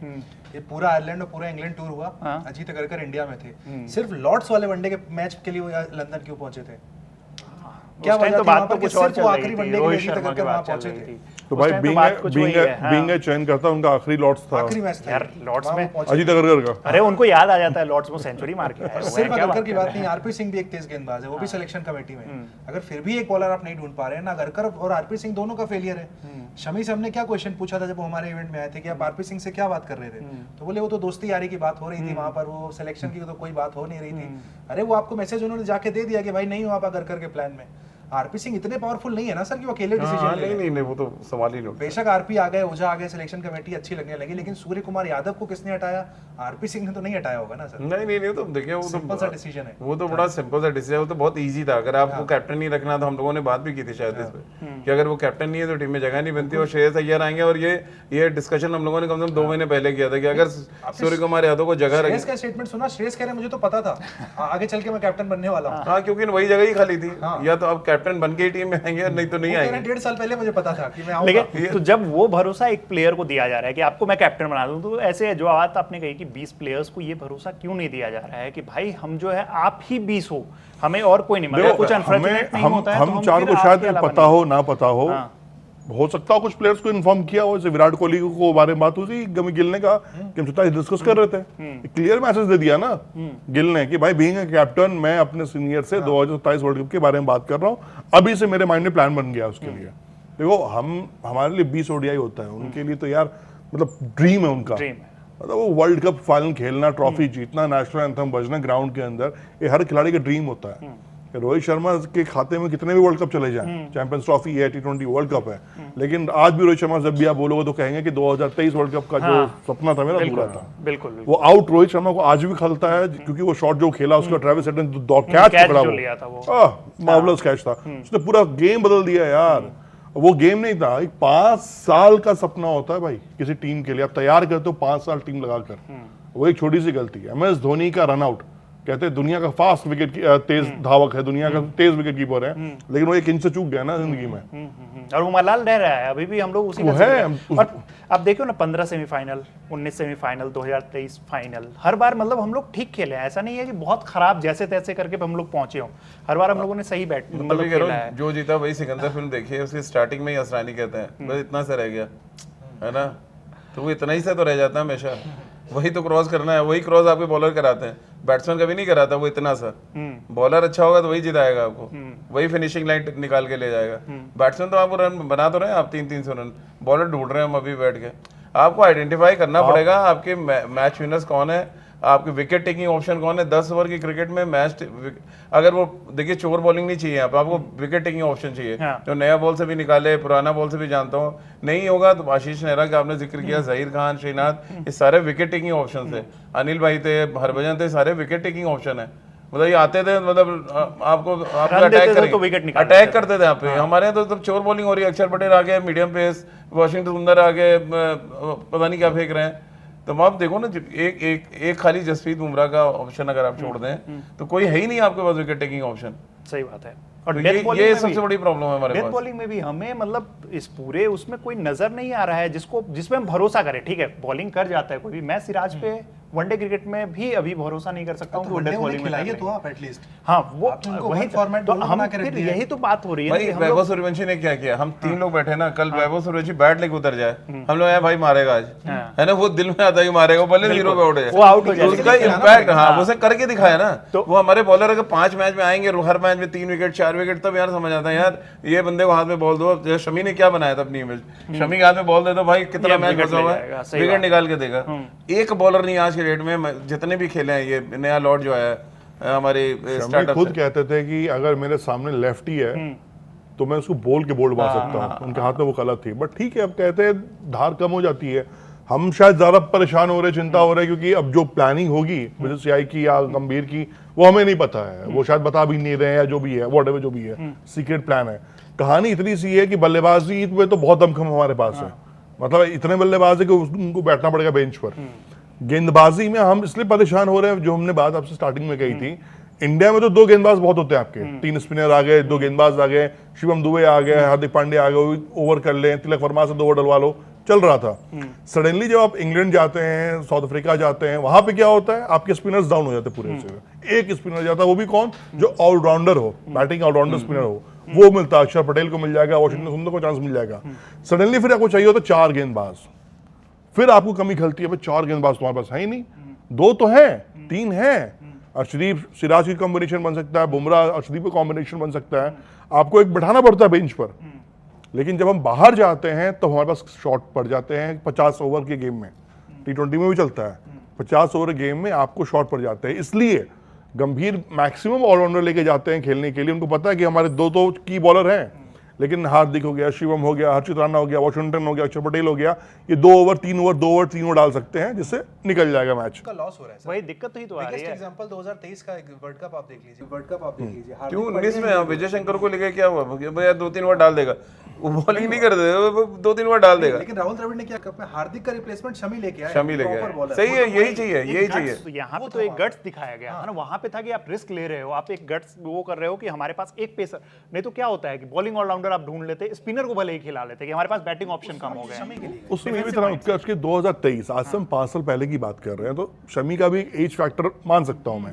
ये पूरा आयरलैंड और पूरा इंग्लैंड टूर हुआ, अजीत अगरकर इंडिया में थे, सिर्फ लॉर्ड्स वाले वनडे के मैच के लिए वो लंदन क्यों पहुंचे थे? क्या वजह तो थी बात वहाँ तो पर कुछ कि और सिर्फ चल वो रही आखिरी थी, वनडे के रोहित लिए शर्मा अजीत की अगरकर वहाँ बात चल पहुंचे रही थे। थी। तो उस भाई टाइम तो बात कुछ वही है, हाँ। बीइंग चयन करता उनका आखिरी लॉर्ड्स था आखिरी मैच था यार लॉर्ड्स में अजीत अगरकर का। अरे उनको याद आ जाता है लॉर्ड्स में सेंचुरी मार के आए हुए हैं, सिर्फ क्या अगरकर की कर बात रहे नहीं, हैं? आरपी सिंह भी एक तेज गेंदबाज है, वो भी सिलेक्शन कमेटी में है। अगर फिर भी एक बॉलर आप नहीं ढूंढ पा रहे हैं ना, अगरकर और आरपी सिंह दोनों का फेलियर है। शमी से हमने क्या क्वेश्चन पूछा था जब वो हमारे इवेंट में आए थे कि आप आरपी सिंह से क्या बात कर रहे थे, तो बोले वो तो दोस्ती यारी की बात हो रही थी वहां पर, वो सिलेक्शन की तो कोई बात हो नहीं रही थी। अरे वो आपको मैसेज उन्होंने जाके दे दिया कि भाई नहीं हो आप अगरकर के प्लान में। आरपी सिंह इतने पावरफुल नहीं है ना सर कि वो अकेले डिसीजन ले लें। नहीं वो तो सवाल ही नहीं। बेशक आरपी आ गए, ओझा आ गए, सिलेक्शन कमेटी अच्छी लगने लगी, लेकिन सूर्य कुमार यादव को किसने हटाया? आरपी सिंह ने तो नहीं हटाया होगा ना सर। नहीं तो देखिए वो सिंपल सा डिसीजन है। वो तो बड़ा सिंपल सा डिसीजन है, वो तो बहुत इजी था। अगर आपको कैप्टन नहीं रखना, तो हम लोगों ने बात भी की थी शायद इस पे कि अगर वो कैप्टन नहीं है तो टीम में जगह नहीं बनती, और श्रेयस अय्यर आएंगे। और ये डिस्कशन हम लोगों ने कम से कम 2 महीने पहले किया था कि अगर सूर्य कुमार यादव को जगह श्रेयस का स्टेटमेंट सुना? श्रेयस कह रहे मुझे तो पता था आगे चल के मैं कैप्टन बनने वाला हूँ। हाँ, क्योंकि वही जगह ही खाली थी। या तो आप कैप्टन बन के ही टीम में आएंगे, नहीं तो नहीं आएंगे। 1.5 साल पहले मुझे पता था कि मैं आऊंगा। लेकिन तो जब वो भरोसा एक प्लेयर को दिया जा रहा है कि आपको मैं कैप्टन बना दूं, तो ऐसे जो बात आपने कही कि 20 प्लेयर्स को ये भरोसा क्यों नहीं दिया जा रहा है कि भाई हम जो है आप ही 20 हो, हमें और कोई नहीं, मतलब कुछ अनफॉर्चुनेट नहीं होता है तो हम चार फिर को शायद आपके अलावा पता नहीं। हो ना पता हो सकता हो कुछ प्लेयर्स को इन्फॉर्म किया हो, जैसे विराट कोहली को बारे में बात हुई थी गिल ने कहा कि हम चुता डिस्कस कर रहे थे, क्लियर मैसेज दे दिया ना गिल ने कि भाई बीइंग ए कैप्टन मैं अपने सीनियर से 2027 वर्ल्ड कप के बारे में बात कर रहा हूँ, अभी से मेरे माइंड में प्लान बन गया उसके लिए। देखो हमारे लिए 20 ओडीआई होता है, उनके लिए तो यार मतलब ड्रीम है उनका, मतलब वो वर्ल्ड कप फाइनल खेलना, ट्रॉफी जीतना, नेशनल एंथम बजना ग्राउंड के अंदर, ये हर खिलाड़ी का ड्रीम होता है। रोहित शर्मा के खाते में कितने भी वर्ल्ड कप चले जाएं, चैंपियंस ट्रॉफी है, T20 वर्ल्ड कप है, लेकिन आज भी रोहित शर्मा जब भी आप बोलोगे तो कहेंगे कि 2023 वर्ल्ड कप का जो सपना था मेरा पूरा था। बिल्कुल वो आउट रोहित शर्मा को आज भी खलता है, क्योंकि वो शॉट जो खेला उसका ट्रेविस हेड ने कैच पकड़ा, वो मार्वलस कैच था, उसने पूरा गेम बदल दिया यार। वो गेम नहीं था, एक 5 साल का सपना होता है भाई किसी टीम के लिए, आप तैयार करते हो 5 साल टीम लगाकर, वो एक छोटी सी गलती है। MS धोनी का रन आउट, कहते हैं दुनिया का फास्ट विकेट तेज धावक है, दुनिया का तेज विकेट कीपर है, लेकिन वो 1 इंच से चूक गया ना जिंदगी में, और वो मलाल रह रहा है अभी भी, हम लोग उसी वो है। और आप देखो ना 15 सेमीफाइनल, 19 सेमीफाइनल, 2023 फाइनल, हर बार मतलब हम लोग ठीक खेले हैं, ऐसा नहीं है कि बहुत खराब जैसे तैसे करके हम लोग पहुंचे हो, हर बार हम लोगों ने सही बैट मतलब खेला है। जो जीता वही सिकंदर फिल्म देखिए, उसकी स्टार्टिंग में ही असरानी कहते हैं बस इतना सा रह गया है ना, तो वो इतना ही से तो रह जाता है हमेशा, वही तो क्रॉस करना है, वही क्रॉस आपके बॉलर कराते हैं, बैट्समैन कभी नहीं कराता, वो इतना सा। बॉलर अच्छा होगा तो वही जिताएगा आपको, वही फिनिशिंग लाइन निकाल के ले जाएगा। बैट्समैन तो आपको रन बना तो रहे हैं, आप 300 रन, बॉलर ढूंढ रहे हैं हम अभी बैठ के। आपको आइडेंटिफाई करना पड़ेगा आपके मैच विनर्स कौन है, आपके विकेट टेकिंग ऑप्शन कौन है। 10 ओवर की क्रिकेट में मैच अगर वो देखिए चोर बॉलिंग नहीं चाहिए यहाँ पे, आपको विकेट टेकिंग ऑप्शन चाहिए, जो नया बॉल से भी निकाले, पुराना बॉल से भी जानता हूँ। नहीं होगा तो आशीष नेहरा का आपने जिक्र किया, जहीर खान, श्रीनाथ, ये सारे विकेट टेकिंग ऑप्शन थे, अनिल भाई थे, हरभजन थे, सारे विकेट टेकिंग ऑप्शन है। मतलब ये आते थे, मतलब आपको अटैक करते थे आप पे। हमारे यहाँ तो चोर बॉलिंग हो रही है, अक्षर पटेल आ गए मीडियम पेस, वाशिंगटन सुंदर आ गए पता नहीं क्या फेंक रहे हैं। तो आप देखो ना, एक खाली जसप्रीत बुमराह का ऑप्शन अगर आप छोड़ दें तो कोई है ही नहीं आपके पास विकेट टेकिंग ऑप्शन। सही बात है। और ये सबसे बड़ी प्रॉब्लम है हमारे पास। डेथ बॉलिंग में भी हमें मतलब इस पूरे उसमें कोई नजर नहीं आ रहा है जिसमें हम भरोसा करें। ठीक है बॉलिंग कर जाता है कोई भी, मैं सिराज पे वनडे क्रिकेट में भी अभी भरोसा नहीं कर सकता हूँ कि वो वनडे डेथ उन्हें बॉलिंग में खिलाइए कर तो लेंगे। आप एटलीस्ट हाँ वो आपने उनको वही one format तो bowler हम बना के रख फिर दिया है। यही तो बात हो रही है भाई कि हम वैभव लोग सूर्यवंशी ने क्या किया, हम 3 लोग बैठे ना, कल वैभव सूर्यवंशी बैट लेके उतर जाए, हम लोग भाई मारेगा आज, है ना, वो दिल में आता है कि मारेगा, भले 0 पे उठ जाए, वो out हो जाएगा। उसका लेकिन इम्पैक्ट, हाँ उसे करके दिखाया ना। तो- वो हमारे बॉलर अगर 5 मैच में आएंगे, हर मैच में 3 विकेट 4 विकेट, तब यार समझ आता है यार ये बंदे को हाथ में बॉल दो। जैसे शमी ने क्या बनाया था अपनी इमेज, शमी के हाथ में बॉल दे दो भाई, कितना ये मैच विकेट बचा ले हुआ जाएगा, है, सही विकेट बात। निकाल के देगा। एक बॉलर नहीं आज के डेट में, जितने भी खेले हैं, ये नया लॉर्ड जो आया है हमारे शमी स्टार्टअप खुद से, कहते थे कि अगर मेरे सामने लेफ्टी है तो मैं उसको बोल के बोल्ड मार सकता हूँ, उनके हाथ में वो कला थी। बट ठीक है, अब कहते हैं धार कम हो जाती है, हम शायद ज्यादा परेशान हो रहे, चिंता हो रहे हैं, क्योंकि अब जो प्लानिंग होगी बीसीसीआई की या गंभीर की, वो हमें नहीं पता है, वो शायद बता भी नहीं रहे हैं, या जो भी है व्हाटएवर जो भी है, सीक्रेट प्लान है। कहानी इतनी सी है कि बल्लेबाजी में तो बहुत दमखम हमारे पास है, मतलब इतने बल्लेबाज है कि उनको बैठना पड़ेगा बेंच पर। गेंदबाजी में हम इसलिए परेशान हो रहे हैं, जो हमने बात आपसे स्टार्टिंग में कही थी, इंडिया में तो 2 गेंदबाज बहुत होते हैं आपके, 3 स्पिनर आ गए, 2 गेंदबाज आ गए, शिवम दुबे आ गए, हार्दिक पांड्या आ गए, ओवर कर लें, तिलक वर्मा से 2 ओवर डलवा लो, चल रहा था। सडनली जब आप इंग्लैंड जाते हैं, साउथ अफ्रीका जाते हैं, वहां पे क्या होता है, आपके स्पिनर्स डाउन हो जाते हैं पूरे से। एक स्पिनर जाता है, वो भी कौन, जो ऑलराउंडर हो, बैटिंग ऑलराउंडर स्पिनर हो, वो मिलता है। अक्षर पटेल को मिल जाएगा, वॉशिंगटन सुंदर को चांस मिल जाएगा। सडनली फिर आपको चाहिए होता है 4 गेंदबाज, फिर आपको कमी खलती है, भाई 4 गेंदबाज तुम्हारे पास है ही नहीं, 2 तो है, 3 है, अर्शदीप सिराज की कॉम्बिनेशन बन सकता है, बुमराह अर्शदीप का कॉम्बिनेशन बन सकता है, आपको एक बिठाना पड़ता है बेंच पर। लेकिन जब हम बाहर जाते हैं तो हमारे पास शॉट पड़ जाते हैं 50 ओवर के गेम में, T20 में भी चलता है, 50 ओवर गेम में आपको शॉट पड़ जाते हैं। इसलिए गंभीर मैक्सिमम ऑलराउंडर लेके जाते हैं खेलने के लिए, उनको पता है कि हमारे 2 तो की बॉलर हैं, लेकिन हार्दिक हो गया, शिवम हो गया, हर्षित राणा हो गया, वॉशिंगटन हो गया, अक्षर पटेल हो गया, ये 2 ओवर 3 ओवर 2 ओवर 3 ओवर डाल सकते हैं, जिससे निकल जाएगा मैच। का लॉस हो रहा है सर। वही दिक्कत ही तो आ रही बिगेस्ट है। एग्जांपल 2023 का एक वर्ल्ड कप आप देख लीजिए, वर्ल्ड कप आप देख लीजिए, क्यों हार्दिक 19 में विजय शंकर को लेके क्या हुआ, भैया 2-3 ओवर डाल देगा, वो बॉलिंग नहीं कर दे, 2-3 ओवर डाल देगा, लेकिन राहुल द्रविड़ ने क्या कप में हार्दिक का रिप्लेसमेंट शमी लेके आया, शमी लेके proper bowler। आया। सही है, यही चाहिए, यही चाहिए। Guts, यहाँ पे तो एक गट्स दिखाया गया है ना, वहां पे था कि आप रिस्क ले रहे हो, आप एक गट्स वो कर रहे हो कि हमारे पास एक पेसर, नहीं तो क्या होता है कि बॉलिंग ऑलराउंडर आप ढूंढ लेते, स्पिनर को भले ही खिला लेते कि हमारे पास बैटिंग ऑप्शन कम हो गए हैं। उसमें ये भी था उत्कर्ष के 2023, आज से हम 5 साल पहले की बात कर रहे हैं, तो शमी का भी एज फैक्टर मान सकता हूं मैं।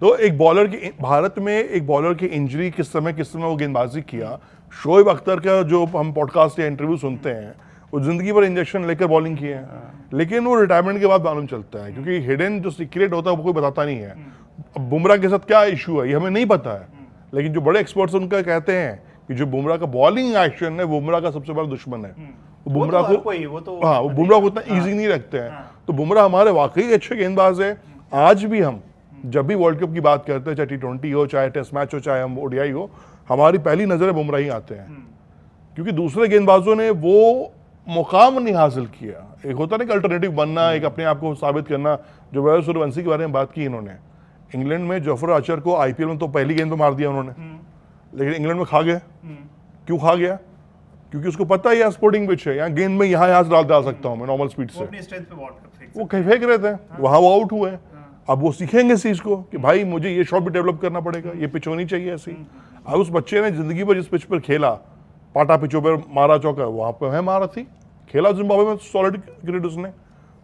तो एक बॉलर की, भारत में एक बॉलर की इंजरी किस समय वो गेंदबाजी किया, शोएब अख्तर का जो हम पॉडकास्ट या इंटरव्यू सुनते हैं, वो जिंदगी भर इंजेक्शन लेकर बॉलिंग किए हैं, लेकिन वो रिटायरमेंट के बाद मालूम चलता है, क्योंकि हिडन जो सीक्रेट होता है वो कोई बताता नहीं है। अब बुमराह के साथ क्या इशू है ये हमें नहीं पता है, लेकिन जो बड़े एक्सपर्ट्स उनका कहते हैं कि जो बुमराह का बॉलिंग एक्शन है, बुमराह का सबसे बड़ा दुश्मन है। वो बुमराह को हाँ, वो बुमराह को उतना इजी नहीं रखते हैं। तो बुमराह हमारे वाकई अच्छे गेंदबाज है। आज भी हम जब भी वर्ल्ड कप की बात करते हैं, चाहे T20 हो, चाहे टेस्ट मैच हो, चाहे हम ODI हो, हमारी पहली नजर बुमराह ही आते हैं, क्योंकि दूसरे गेंदबाजों ने वो मुकाम नहीं हासिल किया। एक होता ना कि अल्टरनेटिव बनना, एक अपने आप को साबित करना। जो वैभव सूर्यवंशी के बारे में बात की इन्होंने, इंग्लैंड में जोफ्रा आर्चर को IPL में तो पहली गेंद पे मार दिया उन्होंने, लेकिन इंग्लैंड में खा गया। क्यों खा गया? क्योंकि उसको पता है यहाँ स्पोर्टिंग पिच है, यहाँ गेंद में यहाँ से डाल सकता हूँ मैं नॉर्मल स्पीड से। वो कहीं फेंक रहे थे, वहां वो आउट हुए। अब वो सीखेंगे इस चीज को कि भाई मुझे ये शॉट भी डेवलप करना पड़ेगा, ये पिच होनी चाहिए ऐसी। अब उस बच्चे ने जिंदगी भर जिस पिच पर खेला, पाटा पिचों पर मारा चौका, वहां पर है मारा थी, खेला जिम्बाब्वे में सॉलिड क्रिकेट उसने।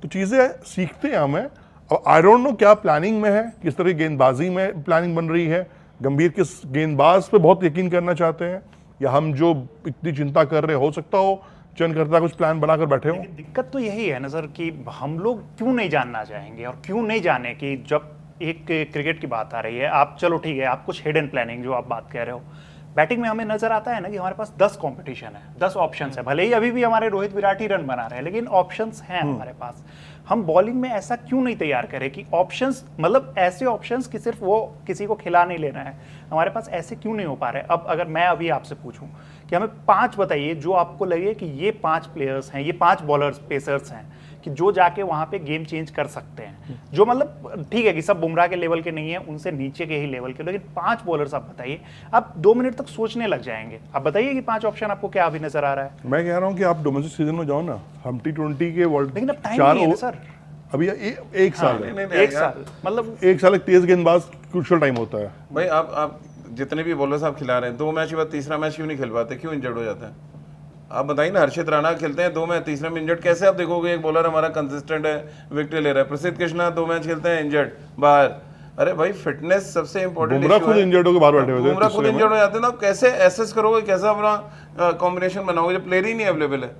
तो चीजें सीखते हैं हमें। अब आई डोंट नो क्या प्लानिंग में है, किस तरह की गेंदबाजी में प्लानिंग बन रही है, गंभीर किस गेंदबाज पे बहुत यकीन करना चाहते हैं, या हम जो इतनी चिंता कर रहे, हो सकता हो चयन करता कुछ प्लान बनाकर बैठे हो। दिक्कत तो यही है ना सर कि हम लोग क्यों नहीं जानना चाहेंगे, और क्यों नहीं जाने कि जब एक क्रिकेट की बात आ रही है, आप चलो ठीक है, आप कुछ हिडन प्लानिंग जो आप बात कह रहे हो, बैटिंग में हमें नजर आता है ना कि हमारे पास 10 कंपटीशन है, 10 ऑप्शंस है। भले ही अभी भी हमारे रोहित विराट ही रन बना रहे हैं, लेकिन ऑप्शंस हैं हमारे पास। हम बॉलिंग में ऐसा क्यों नहीं तैयार करें कि ऑप्शंस, मतलब ऐसे ऑप्शंस कि सिर्फ वो किसी को खिला नहीं लेना है, हमारे पास ऐसे क्यों नहीं हो पा रहे। अब अगर मैं अभी आपसे पूछूं कि हमें 5 बताइए जो आपको लगे कि ये 5 प्लेयर्स हैं, ये 5 बॉलर्स पेसर्स हैं कि जो जाके वहां पे गेम चेंज कर सकते हैं, जो मतलब ठीक है कि सब बुमराह के लेवल के नहीं है, उनसे नीचे के ही लेवल के, लेकिन 5 बॉलर्स आप बताइए। आप 2 मिनट तक सोचने लग जाएंगे। आप बताइए कि 5 ऑप्शन आपको क्या अभी नजर आ रहा है। मैं कह रहा हूँ कि आप डोमेस्टिक सीजन में जाओ ना, हम T20 के वर्ल्ड लेकिन अब टाइम नहीं है ना सर, अभी एक साल है, एक साल, मतलब एक साल एक तेज गेंदबाज क्रूशियल टाइम होता है। भाई आप जितने भी बॉलर्स आप खिला रहे हैं, 2 मैच के बाद तीसरा मैच क्यों नहीं खेल पाते, क्यों इंजर्ड हो जाते हैं? आप बताइए ना, हर्षित राणा खेलते हैं 2 मैच, तीसरे में इंजर्ड, कैसे आप देखोगे एक बॉलर हमारा कंसिस्टेंट है, विकेट ले रहा है? प्रसिद्ध कृष्णा 2 मैच खेलते हैं इंजर्ड, बाहर। अरे भाई फिटनेस सबसे इंपॉर्टेंट बुमराह इशू खुद है। इंजर्ड होकर बाहर बैठे हुए थे बुमराह खुद तीसरे में। इंजर्ड हो जाते हैं ना, आप कैसे एसेस करोगे, कैसा अपना कॉम्बिनेशन बनाओगे जब प्लेयर ही नहीं अवेलेबल है?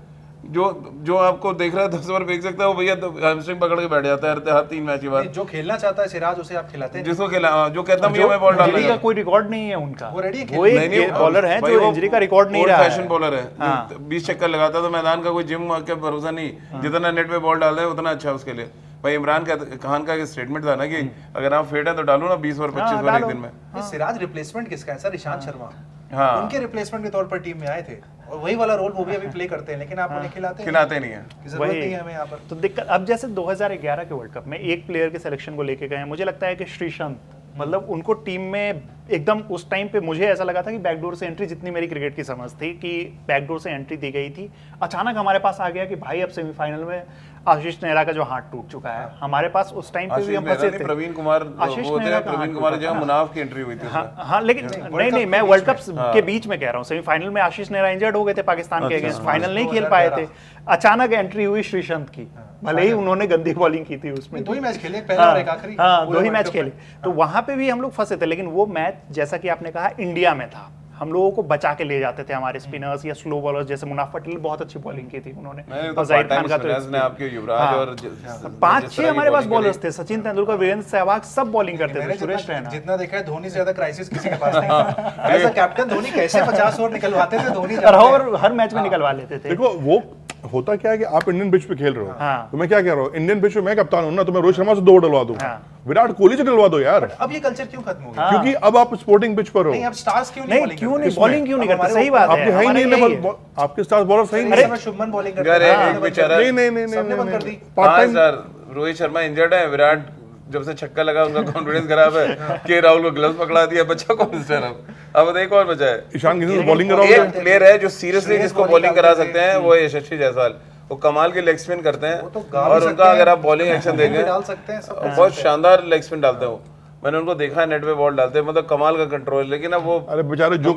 जो आपको देख रहा है 10 ओवर फेंक सकता है, वो भैया तो हैमस्ट्रिंग पकड़ के बैठ जाता है हर 3 मैच के बाद। जो खेलना चाहता है सिराज, उसे आप खिलाते हैं। जिसको खेला, जो कहता हूं मैं बॉल डालना इंजरी का है, कोई रिकॉर्ड नहीं है उनका, वो ready है वो एक बॉलर है जो इंजरी का रिकॉर्ड नहीं रहा है। फैशन बॉलर है, 20 चक्कर लगाता तो मैदान का कोई जिम का भरोसा नहीं, जितना नेट पे बॉल डाल दे उतना अच्छा है उसके लिए। भाई इमरान खान का स्टेटमेंट था ना कि अगर आप फिट है तो डालो ना 20 ओवर 25 ओवर एक दिन में। ये सिराज रिप्लेसमेंट किसका है सर? ईशांत शर्मा। हाँ। उनके रिप्लेसमेंट के तौर पर टीम में आए थे और वही वाला रोल वो भी अभी प्ले करते हैं, लेकिन आप उन्हें खिलाते नहीं है। जरूरत नहीं है हमें यहाँ पर। तो दिक्कत अब जैसे 2011 के वर्ल्ड कप में एक प्लेयर के सिलेक्शन को लेके गए हैं, मुझे लगता है कि श्रीशांत, मतलब उनको टीम में एकदम उस टाइम पे मुझे ऐसा लगा था कि बैकडोर से एंट्री, जितनी मेरी क्रिकेट की समझ थी कि बैकडोर से एंट्री दी गई थी, अचानक हमारे पास आ गया कि भाई अब सेमीफाइनल में आशीष नेहरा का जो हाथ टूट चुका है, हमारे पास उस टाइम पे भी हम फंसे थे। प्रवीण कुमार, आशीष वो नेहरा थे प्रवीण कुमार जो मुनाफ की एंट्री हुई थी। हाँ लेकिन नहीं मैं वर्ल्ड कप के बीच में कह रहा हूँ, सेमीफाइनल में आशीष नेहरा इंजर्ड हो गए थे पाकिस्तान के अगेंस्ट, फाइनल नहीं खेल पाए थे, अचानक एंट्री हुई श्रीशांत की, भले ही उन्होंने गंदी बॉलिंग की थी उसमें, 2 ही मैच खेले, पहला और एक आखिरी। हाँ 2 ही मैच खेले, तो वहां पे भी हम लोग फंसे थे। लेकिन वो मैच जैसा कि आपने कहा इंडिया में था, हम लोगों को बचा के ले जाते थे हमारे स्पिनर्स या स्लो बॉलर्स, जैसे मुनाफ पटेल बहुत अच्छी बॉलिंग की थी उन्होंने, और जाहिर खान का तो आपके युवराज और 5-6 हमारे पास बॉलर्स थे, सचिन तेंदुलकर, वीरेंद्र सहवाग, सब बॉलिंग करते थे, मैंने सुरेश रैना। जितना देखा है धोनी से ज्यादा क्राइसिस किसी के पास नहीं। एज अ कैप्टन धोनी कैसे 50 ओवर निकलवाते थे, धोनी और हर मैच में निकलवा लेते थे। देखो वो होता क्या है कि आप इंडियन पिच पे खेल रहे हो, हाँ। तो मैं क्या कह रहा हूँ, इंडियन पिच पे मैं कप्तान हूँ ना, तो मैं रोहित शर्मा से 2 डलवा दूं, विराट कोहली से डलवा दो यार। अब ये कल्चर क्यों खत्म हो गया? क्योंकि अब आप स्पोर्टिंग पिच पर हो। नहीं, अब स्टार्स क्यों नहीं बॉलिंग क्यों करते? नहीं बॉलिंग क्यों नहीं करते? हमारे सही बात है, आपके है ही हमारे नहीं यही है। लेवल, आपके स्टार बॉलर सही इस नहीं समय शुभमन बॉलिंग करते अरे हैं, एक बेचारा, नहीं सबने बंद कर दी। Part time Rohit Sharma injured है, विराट जब से छक्का लगा उनका कॉन्फिडेंस खराब है, के राहुल को ग्लव्स पकड़ा दिया, बच्चा कौन सा अब एक और बचा है। ईशान किशन से बॉलिंग कराओ, एक प्लेयर है जो सीरियसली जिसको बॉलिंग करा सकते हैं, वो है यशस्वी जायसवाल। वो कमाल के लेग स्पिन करते हैं, और उनका अगर आप बॉलिंग एक्शन देखें डाल सकते हैं सब। बहुत शानदार लेग स्पिन डालते हैं वो, मैंने उनको देखा है नेट पे बॉल डालते हैं, मतलब कमाल का कंट्रोल। लेकिन अब वो अरे बेचारे जो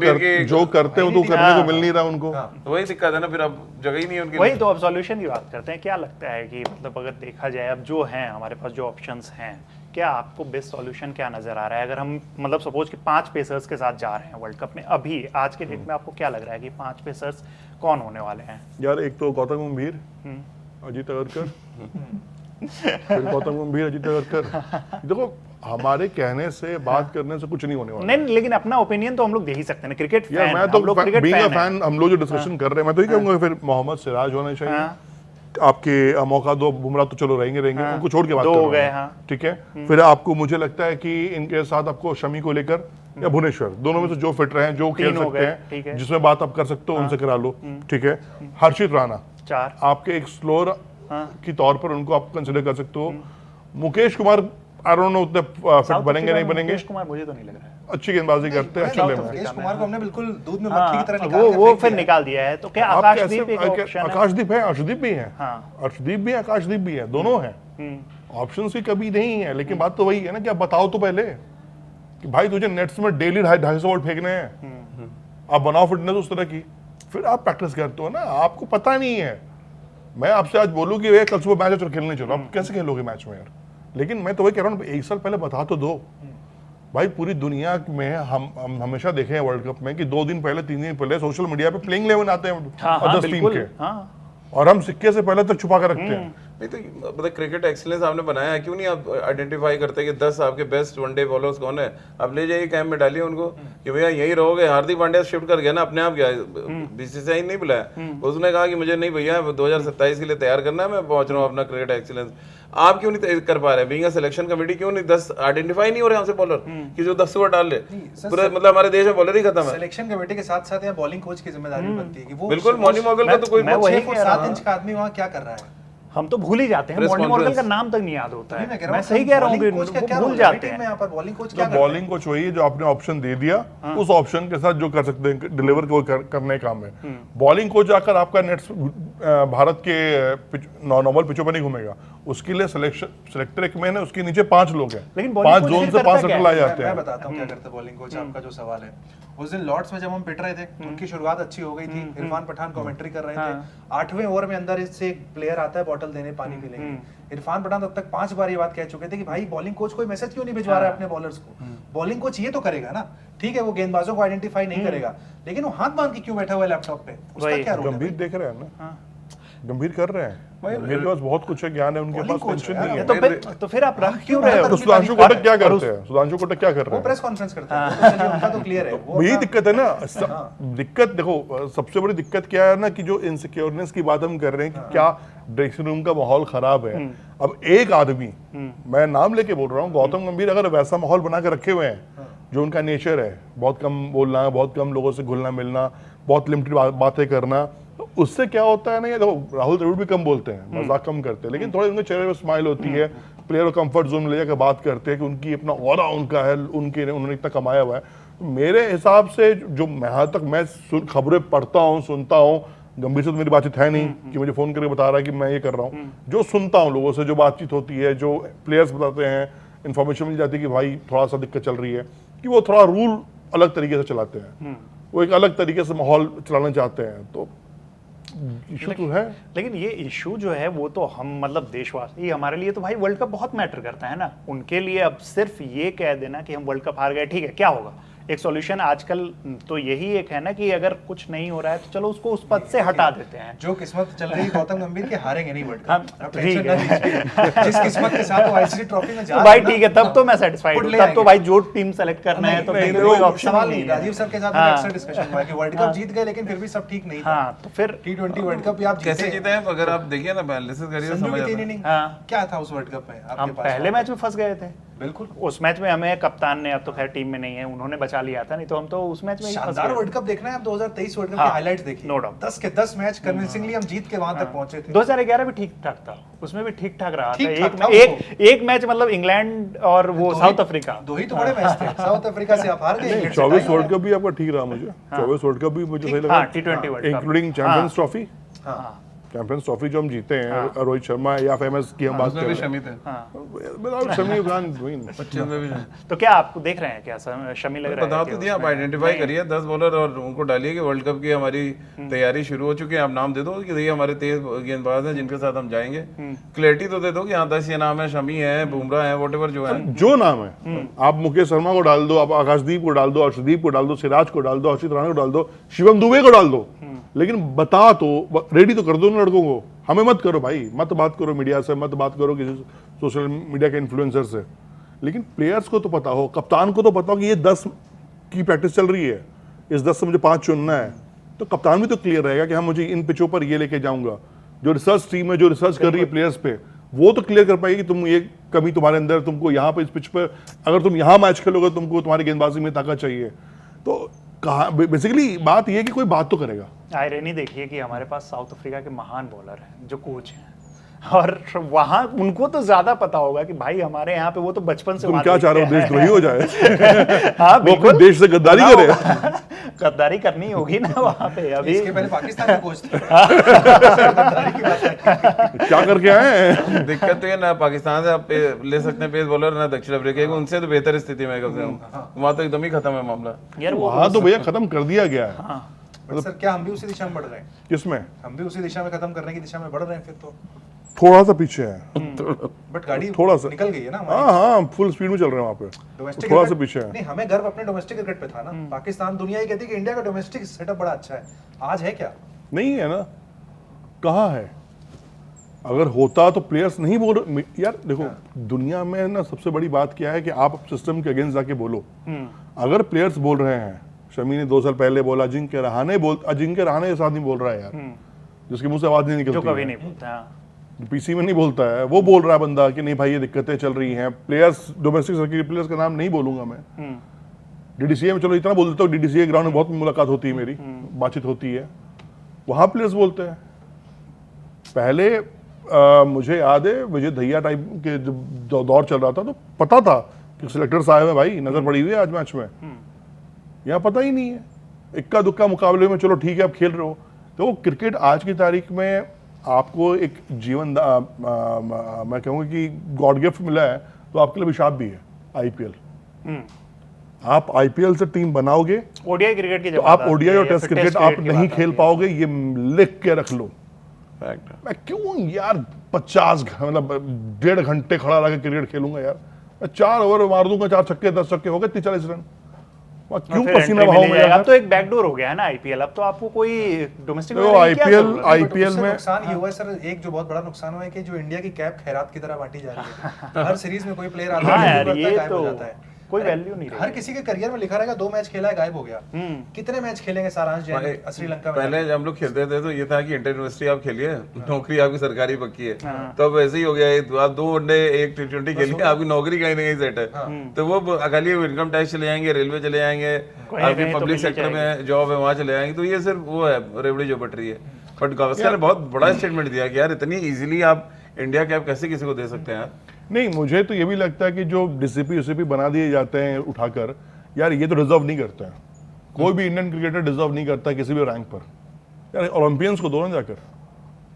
करते हैं वो तो करने को मिल नहीं रहा उनको, तो वही दिक्कत है ना, फिर अब जगह ही नहीं है उनकी। वही तो अब सॉल्यूशन की बात करते हैं। क्या लगता है कि मतलब अगर देखा जाए अब जो है हमारे पास जो ऑप्शंस हैं, क्या आपको बेस्ट सॉल्यूशन क्या नजर आ रहा है? अगर हम मतलब सपोज कि 5 पेसर्स के साथ जा रहे हैं वर्ल्ड कप में, अभी आज के डेट में आपको क्या लग रहा है कि 5 पेसर्स कौन होने वाले हैं? यार एक तो गौतम गंभीर, अजीत अगरकर, फिर गौतम गंभीर, अजीत अगरकर। देखो हमारे कहने से बात करने से कुछ नहीं होने वाला। नहीं लेकिन अपना ओपिनियन तो हम लोग दे ही सकते हैं, क्रिकेट यार फैन मैं तो हम लोग क्रिकेट बीइंग अ फैन हैं। फैन, हम लोग जो डिस्कशन कर रहे हैं, मैं तो ये कहूंगा फिर मोहम्मद सिराज होना चाहिए। आपके मौका दो, बुमराह तो चलो रहेंगे उनको छोड़ के बात 2 कर हो गए, रहा हूं, हाँ। ठीक है। फिर आपको मुझे लगता है कि इनके साथ आपको शमी को लेकर या भुवनेश्वर, दोनों में से जो फिट रहे, जो खेल 3 हो सकते गए, ठीक हैं, है। जिसमें बात आप कर सकते हो उनसे करा लो, ठीक है। हर्षित राणा 4 आपके एक स्लोअर की तौर पर उनको आप कंसिडर कर सकते हो। Mukesh Kumar I don't know उतने फिट बनेंगे नहीं बनेंगे, मुकेश कुमार मुझे तो नहीं लग रहा है। अच्छी गेंदबाजी करते हैं, अच्छे लेवल में। मुकेश कुमार को हमने बिल्कुल दूध में हाँ, मक्खी की तरह निकाल के वो फेंक फिर दिया। निकाल दिया है। तो क्या आप आकाशदीप एक कैसे ऑप्शन है? आकाशदीप है, अर्शदीप भी है, हाँ। अर्शदीप भी है, आकाशदीप भी है, दोनों हैं। ऑप्शंस की कभी नहीं है, लेकिन बात तो वही है ना कि आप बताओ तो पहले कि भाई तुझे नेट्स में डेली 250 वोल्ट फेंकने हैं, आप बनाओ फिटनेस उस तरह की, फिर आप प्रैक्टिस करते हो ना। आपको पता नहीं है, मैं आपसे आज बोलूं कि कल सुबह मैच खेलने चलो, आप कैसे खेलोगे मैच में यार? लेकिन मैं तो वही कह रहा हूँ, 1 साल पहले बता तो दो भाई। पूरी दुनिया में हम हमेशा देखे हैं वर्ल्ड कप में कि 2 दिन पहले 3 दिन पहले सोशल मीडिया पे प्लेइंग 11 आते हैं हाँ, हाँ, अदर्स टीम बिल्कुल, के, हाँ। और हम सिक्के से पहले तक छुपा कर रखते हैं। नहीं तो मतलब क्रिकेट एक्सीलेंस आपने बनाया है, क्यों नहीं आप आइडेंटिफाई करते कि 10 आपके बेस्ट वनडे बॉलर्स कौन है? आप ले जाइए कैंप में, डालिए उनको कि भैया यही रहोगे। हार्दिक पांड्या शिफ्ट कर गया ना अपने आप, गया बीसीसीआई नहीं बुलाया, उसने कहा कि मुझे नहीं भैया 2027 के लिए तैयार करना है, मैं पहुंच रहा हूँ अपना क्रिकेट एक्सीलेंस। आप क्यों नहीं कर पा रहे? बीइंग अ सिलेक्शन कमेटी क्यों नहीं 10 आइडेंटिफाई नहीं हो रहे हमसे बॉलर कि जो 10 ओवर डाल ले? पूरा मतलब हमारे देश में बॉलर ही खत्म है। सिलेक्शन कमेटी के साथ साथ यहाँ बॉलिंग कोच की जिम्मेदारी बनती है कि वो बिल्कुल मॉर्निंग मॉगल का तो कोई मैं वही 6 फुट 7 इंच का आदमी वहाँ क्या कर रहा है? हम तो भूल ही जाते हैं, Press मॉर्निंग मॉर्गन का conference। नाम तक नहीं याद होता मैं कह है। रहा मैं हूँ, सही कह रहा हूँ कि bowling coach का वो क्या भूल रोल है जाते टीम में? हैं। यहाँ पर बॉलिंग कोच तो क्या कर रहा है? बॉलिंग कोच वही है जो आपने ऑप्शन दे दिया, उस ऑप्शन के साथ जो कर सकते हैं डिलीवर करने काम में। बॉलिंग कोच आकर आपका नेट्स भारत के नॉर्मल पिचों पर नहीं घूमेगा, उसके लिए सिलेक्टर एक मैन है, उसके नीचे 5 लोग हैं, लेकिन bowling 5 coach जोन फिर से करता 5 क्या सेक्टर है? लाए जाते मैं हैं। बताता हूँ क्या करते बॉलिंग कोच, आपका जो सवाल है। उस दिन लॉर्ड्स में जब हम पिट रहे थे, उनकी शुरुआत अच्छी हो गई थी, इरफान पठान कमेंट्री कर रहे थे, 8वें ओवर में अंदर इससे एक प्लेयर आता है बॉटल देने पानी पीने के लिए। इरफान पठान तब तक 5 बार ये बात कह चुके थे कि भाई बॉलिंग कोच कोई मैसेज क्यों नहीं भिजवा रहा है अपने बॉलर्स को। बॉलिंग कोच ये तो करेगा ना, ठीक है वो गेंदबाजों को आइडेंटिफाई नहीं करेगा, लेकिन वो हाथ बांध के क्यों बैठा हुआ है लैपटॉप पे, उसका क्या रोल है? गंभीर देख रहे हैं ना, गंभीर कर रहे हैं, मेरे पास बहुत कुछ है, ज्ञान है, उनके पास टेंशन नहीं है। तो फिर आप रख क्यों रहे हो? तो सुधांशु कोटक क्या करते हैं? सुधांशु कोटक क्या कर रहे वो हैं? प्रेस कॉन्फ्रेंस करते हैं, वो तो चलिए उनका तो क्लियर है वो यही अपना- दिक्कत है ना, दिक्कत देखो, सबसे बड़ी दिक्कत क्या है ना कि जो इनसिक्योरनेस की बात हम कर रहे हैं कि क्या ड्रेसिंग रूम का माहौल खराब है। अब एक आदमी, मैं नाम लेके बोल रहा हूँ, गौतम गंभीर अगर वैसा माहौल बना के रखे हुए हैं, जो उनका नेचर है, बहुत कम बोलना, बहुत कम लोगों से घुलना मिलना, बहुत लिमिटेड बातें करना, तो उससे क्या होता है ना, ये देखो राहुल द्रविड़ भी कम बोलते हैं, मजाक कम करते हैं, लेकिन थोड़े उनके चेहरे पर स्माइल होती है, प्लेयर को कंफर्ट जोन में ले जाकर बात करते हैं कि उनकी अपना ऑरा उनका है, उन्होंने इतना कमाया हुआ है। तो मेरे हिसाब से जो यहाँ तक मैं खबरें पढ़ता हूँ, सुनता हूँ, गंभीर से तो मेरी बातचीत है नहीं कि मुझे फोन करके बता रहा है कि मैं ये कर रहा हूँ, जो सुनता हूँ लोगों से, जो बातचीत होती है, जो प्लेयर्स बताते हैं, इन्फॉर्मेशन मिल जाती है कि भाई थोड़ा सा दिक्कत चल रही है, कि वो थोड़ा रूल अलग तरीके से चलाते हैं, वो एक अलग तरीके से माहौल चलाना चाहते हैं, तो इशू तो है। लेकिन ये इशू जो है वो तो हम मतलब देशवासी, हमारे लिए तो भाई वर्ल्ड कप बहुत मैटर करता है ना, उनके लिए अब सिर्फ ये कह देना कि हम वर्ल्ड कप हार गए, ठीक है क्या होगा, एक सॉल्यूशन आजकल तो यही एक है ना कि अगर कुछ नहीं हो रहा है तो चलो उसको उस पद से हटा देते हैं। जो किस्मत चल रही है गौतम गंभीर के, हारेंगे नहीं वर्ल्ड हाँ, कप, आप ठीक टेंशन ना है। लीजिए। जिस किस्मत के साथ वो आईसीसी ट्रॉफी में जा तो रहे भाई हैं ना, ठीक है, तब तो मैं सेटिस्फाइड हूँ, ले तब आएंगे। तो भाई जो टीम सेलेक्ट करना है तो नहीं, फिर वो कोई ऑप्शन सवाल नहीं नहीं, है। राजीव सर के साथ हाँ। अक्सर डिस्कशन हुआ है कि वर्ल्ड कप जीत गए लेकिन फिर भी सब ठीक नहीं था। हाँ तो फिर T20 वर्ल्ड कप भी आप कैसे जीते हैं? अगर आप देखिए ना, एनालिसिस करिए तो संजू समझ की आता 3 है। इनिंग हाँ। क्या था उस वर्ल्ड कप में हम आपके पास? पहले मैच में फंस गए थे, बिल्कुल उस मैच में हमें कप्तान ने, अब तो खैर टीम में नहीं है, उन्होंने बचा लिया था, नहीं तो हम तो उस मैच में ही फंस शानदार गए। वर्ल्ड कप देखना है आप, 2023 वर्ल्ड कप हाँ, के हाइलाइट्स देखिए, no doubt। 10 के 10 मैच कन्विंसिंगली हम जीत के वहां तक पहुंचे थे। 2011 भी ठीक ठाक था, उसमें भी ठीक ठाक रहा था, ठीक-ठाक था एक मैच मतलब इंग्लैंड और वो साउथ अफ्रीका, 2 ही तो बड़े मैच थे, साउथ अफ्रीका से आप हार गए, इंग्लैंड से 24 टाई वर्ल्ड कप भी आपका ठीक रहा मुझे, 24 वर्ल्ड कप भी मुझे सही लगा, हाँ T20 world cup, including champions trophy, हाँ। चैंपियंस ट्रॉफी जो हम जीते हैं, रोहित शर्मा या फेमस की हम बात उसमें कर भी रहे हैं, शमी थे, without Shami you can't win. 25 में भी शमी। तो क्या आपको देख रहे हैं क्या शमी लग रहा है बता कि तो दिया, आप उसमें- आइडेंटिफाई नहीं। करिए 10 बॉलर और उनको डालिए कि वर्ल्ड कप की हमारी तैयारी शुरू हो चुकी है, आप नाम दे दो कि देखिए हमारे तेज गेंदबाज हैं जिनके साथ हम जाएंगे, क्लैरिटी तो दे दो कि यहाँ 10 ये नाम है, शमी है, बुमराह है, वॉटेवर जो है। जो नाम है, आप मुकेश शर्मा को डाल दो, आप आकाशदीप को डाल दो, अर्शदीप को डाल दो, सिराज को डाल दो, हर्षित राणा को डाल दो, शिवम दुबे को डाल दो, लेकिन बता तो रेडी तो कर दो उन लड़कों को, हमें मत करो भाई, मत बात करो मीडिया से, मत बात करो किसी सोशल मीडिया के इन्फ्लुएंसर से, लेकिन प्लेयर्स को तो पता हो, कप्तान को तो पता हो कि ये 10 की प्रैक्टिस चल रही है, इस 10 से मुझे 5 चुनना है, तो कप्तान भी तो क्लियर रहेगा कि हाँ मुझे इन पिचों पर ये लेके जाऊंगा। जो रिसर्च टीम है, जो रिसर्च कर रही है प्लेयर्स पे, वो तो क्लियर कर पाएगी कि तुम ये कमी तुम्हारे अंदर, तुमको यहाँ पे इस पिच पर अगर तुम यहाँ मैच खेलोगे तुमको तुम्हारी गेंदबाजी में ताकत चाहिए, तो कहा बेसिकली बात ये है कि कोई बात तो करेगा। आयरनी देखिए कि हमारे पास साउथ अफ्रीका के महान बॉलर हैं जो कोच हैं, और वहां उनको तो ज्यादा पता होगा कि भाई हमारे यहाँ पे वो तो बचपन से तुम वहाँ क्या चाह रहे हो, देखते देशद्रोही हो जाए? हैं। हाँ वो अपने बिल्कुल, देश से गद्दारी हाँ, करे? गद्दारी करनी होगी ना वहाँ पे अभी। इसके पहले पाकिस्तान के कोच थे। क्या करके आए हैं? दिक्कत तो ये ना पाकिस्तान से आप ले सकते हैं पेस बॉलर, ना दक्षिण अफ्रीका की, उनसे तो बेहतर स्थिति में कम से कम, वहाँ तो एकदम ही खत्म है मामला। यार वो वहां तो भैया खत्म कर दिया गया है। बट सर क्या हम भी उसी दिशा में बढ़ रहे हैं? किसमें? हम भी उसी दिशा में खत्म करने की दिशा में बढ़ रहे हैं फिर तो। थोड़ा सा पीछे है, बट गाड़ी थोड़ा सा निकल गई है ना हमारी। हाँ हाँ, फुल स्पीड में चल रहे हैं वहाँ पे, डोमेस्टिक थोड़ा सा क्रिकेट- पीछे है। नहीं, हमें गर्व अपने डोमेस्टिक क्रिकेट पे था ना। पाकिस्तान, दुनिया ये कहती है कि इंडिया का डोमेस्टिक सेटअप बड़ा अच्छा है, आज है क्या? नहीं है ना, कहाँ है? अगर होता तो प्लेयर्स नहीं बोल यार, देखो दुनिया में ना सबसे बड़ी बात क्या है कि आप सिस्टम के अगेंस्ट जाके बोलो। अगर प्लेयर्स बोल रहे हैं, शमी ने 2 साल पहले बोला, अजिंक्य रहाणे के साथ नहीं बोल रहा है यार, जिसके मुंह से आवाज नहीं जो निकलती कभी है, नहीं बोलता हाँ। पीसी में नहीं बोलता है, वो बोल रहा है बंदा कि नहीं भाई ये दिक्कतें चल रही हैं। प्लेयर्स, डोमेस्टिक सर्किट के प्लेयर्स का नाम नहीं बोलूंगा मैं, डीडीसीए में चलो इतना बोल देता हूँ, डीडीसीए ग्राउंड में बहुत मुलाकात होती है मेरी, बातचीत होती है, वहां प्लेयर्स बोलते हैं। पहले मुझे याद है विजय दहिया टाइप के जब दौर चल रहा था तो पता था कि सिलेक्टर्स आए हुए भाई, नजर पड़ी हुई है आज मैच में, यहाँ पता ही नहीं है। इक्का दुक्का मुकाबले में चलो ठीक है आप खेल रहे हो। तो क्रिकेट आज की तारीख में आपको एक मैं कहूँगा कि गॉड गिफ्ट मिला है, तो आपके लिए अभिशाप भी है आईपीएल। आप आईपीएल से टीम बनाओगे ओडीआई क्रिकेट की तो आप ओडीआई और टेस्ट क्रिकेट आप नहीं खेल पाओगे, ये लिख के रख लो। फैक्ट। मैं क्यों यार 50 मतलब 1.5 घंटे खड़ा रह के क्रिकेट खेलूंगा यार। मैं 4 ओवर मार दूंगा, 4 छक्के 10 छक्के हो गए 30-40 रन। मैं क्यों पसीना बहाऊंगा यार। अब तो एक बैकडोर हो गया है ना आईपीएल, अब तो आपको कोई डोमेस्टिक आईपीएल में नुकसान ये हुआ है सर, एक जो बहुत बड़ा नुकसान हुआ है कि जो इंडिया की कैप खैरात की तरह बांटी जा रही है। हर सीरीज में कोई प्लेयर आता है, गायब हो जाता है, कोई वैल्यू नहीं रही। हर किसी के करियर में लिखा रहेगा 2 मैच खेला है, गायब हो गया। कितने मैच खेलेंगे सारांश जैन श्रीलंका में? पहले जब हम लोग खेलते थे तो ये था कि इंटर यूनिवर्सिटी आप खेलिए, नौकरी आपकी सरकारी पक्की है। तो अब ऐसे ही हो गया, आप 2 वनडे 1 T20 खेलिए, आपकी नौकरी कहीं ना कहीं सेट है। तो वो खाली इनकम टैक्स चले जाएंगे, रेलवे चले जाएंगे, आपके पब्लिक सेक्टर में जॉब है वहाँ चले जाएंगे। तो ये सिर्फ वो है रेवड़ी जो पट रही है। बट गावस्कर ने बहुत बड़ा स्टेटमेंट दिया कि यार इतनी इजीली आप इंडिया कैप कैसे किसी को दे सकते हैं। नहीं, मुझे तो ये भी लगता है कि जो डीसीपी बना दिए जाते हैं उठाकर, यार ये तो डिजर्व नहीं करते हैं। कोई भी इंडियन क्रिकेटर डिजर्व नहीं करता किसी भी रैंक पर। यार ओलंपियंस को दो ना जाकर,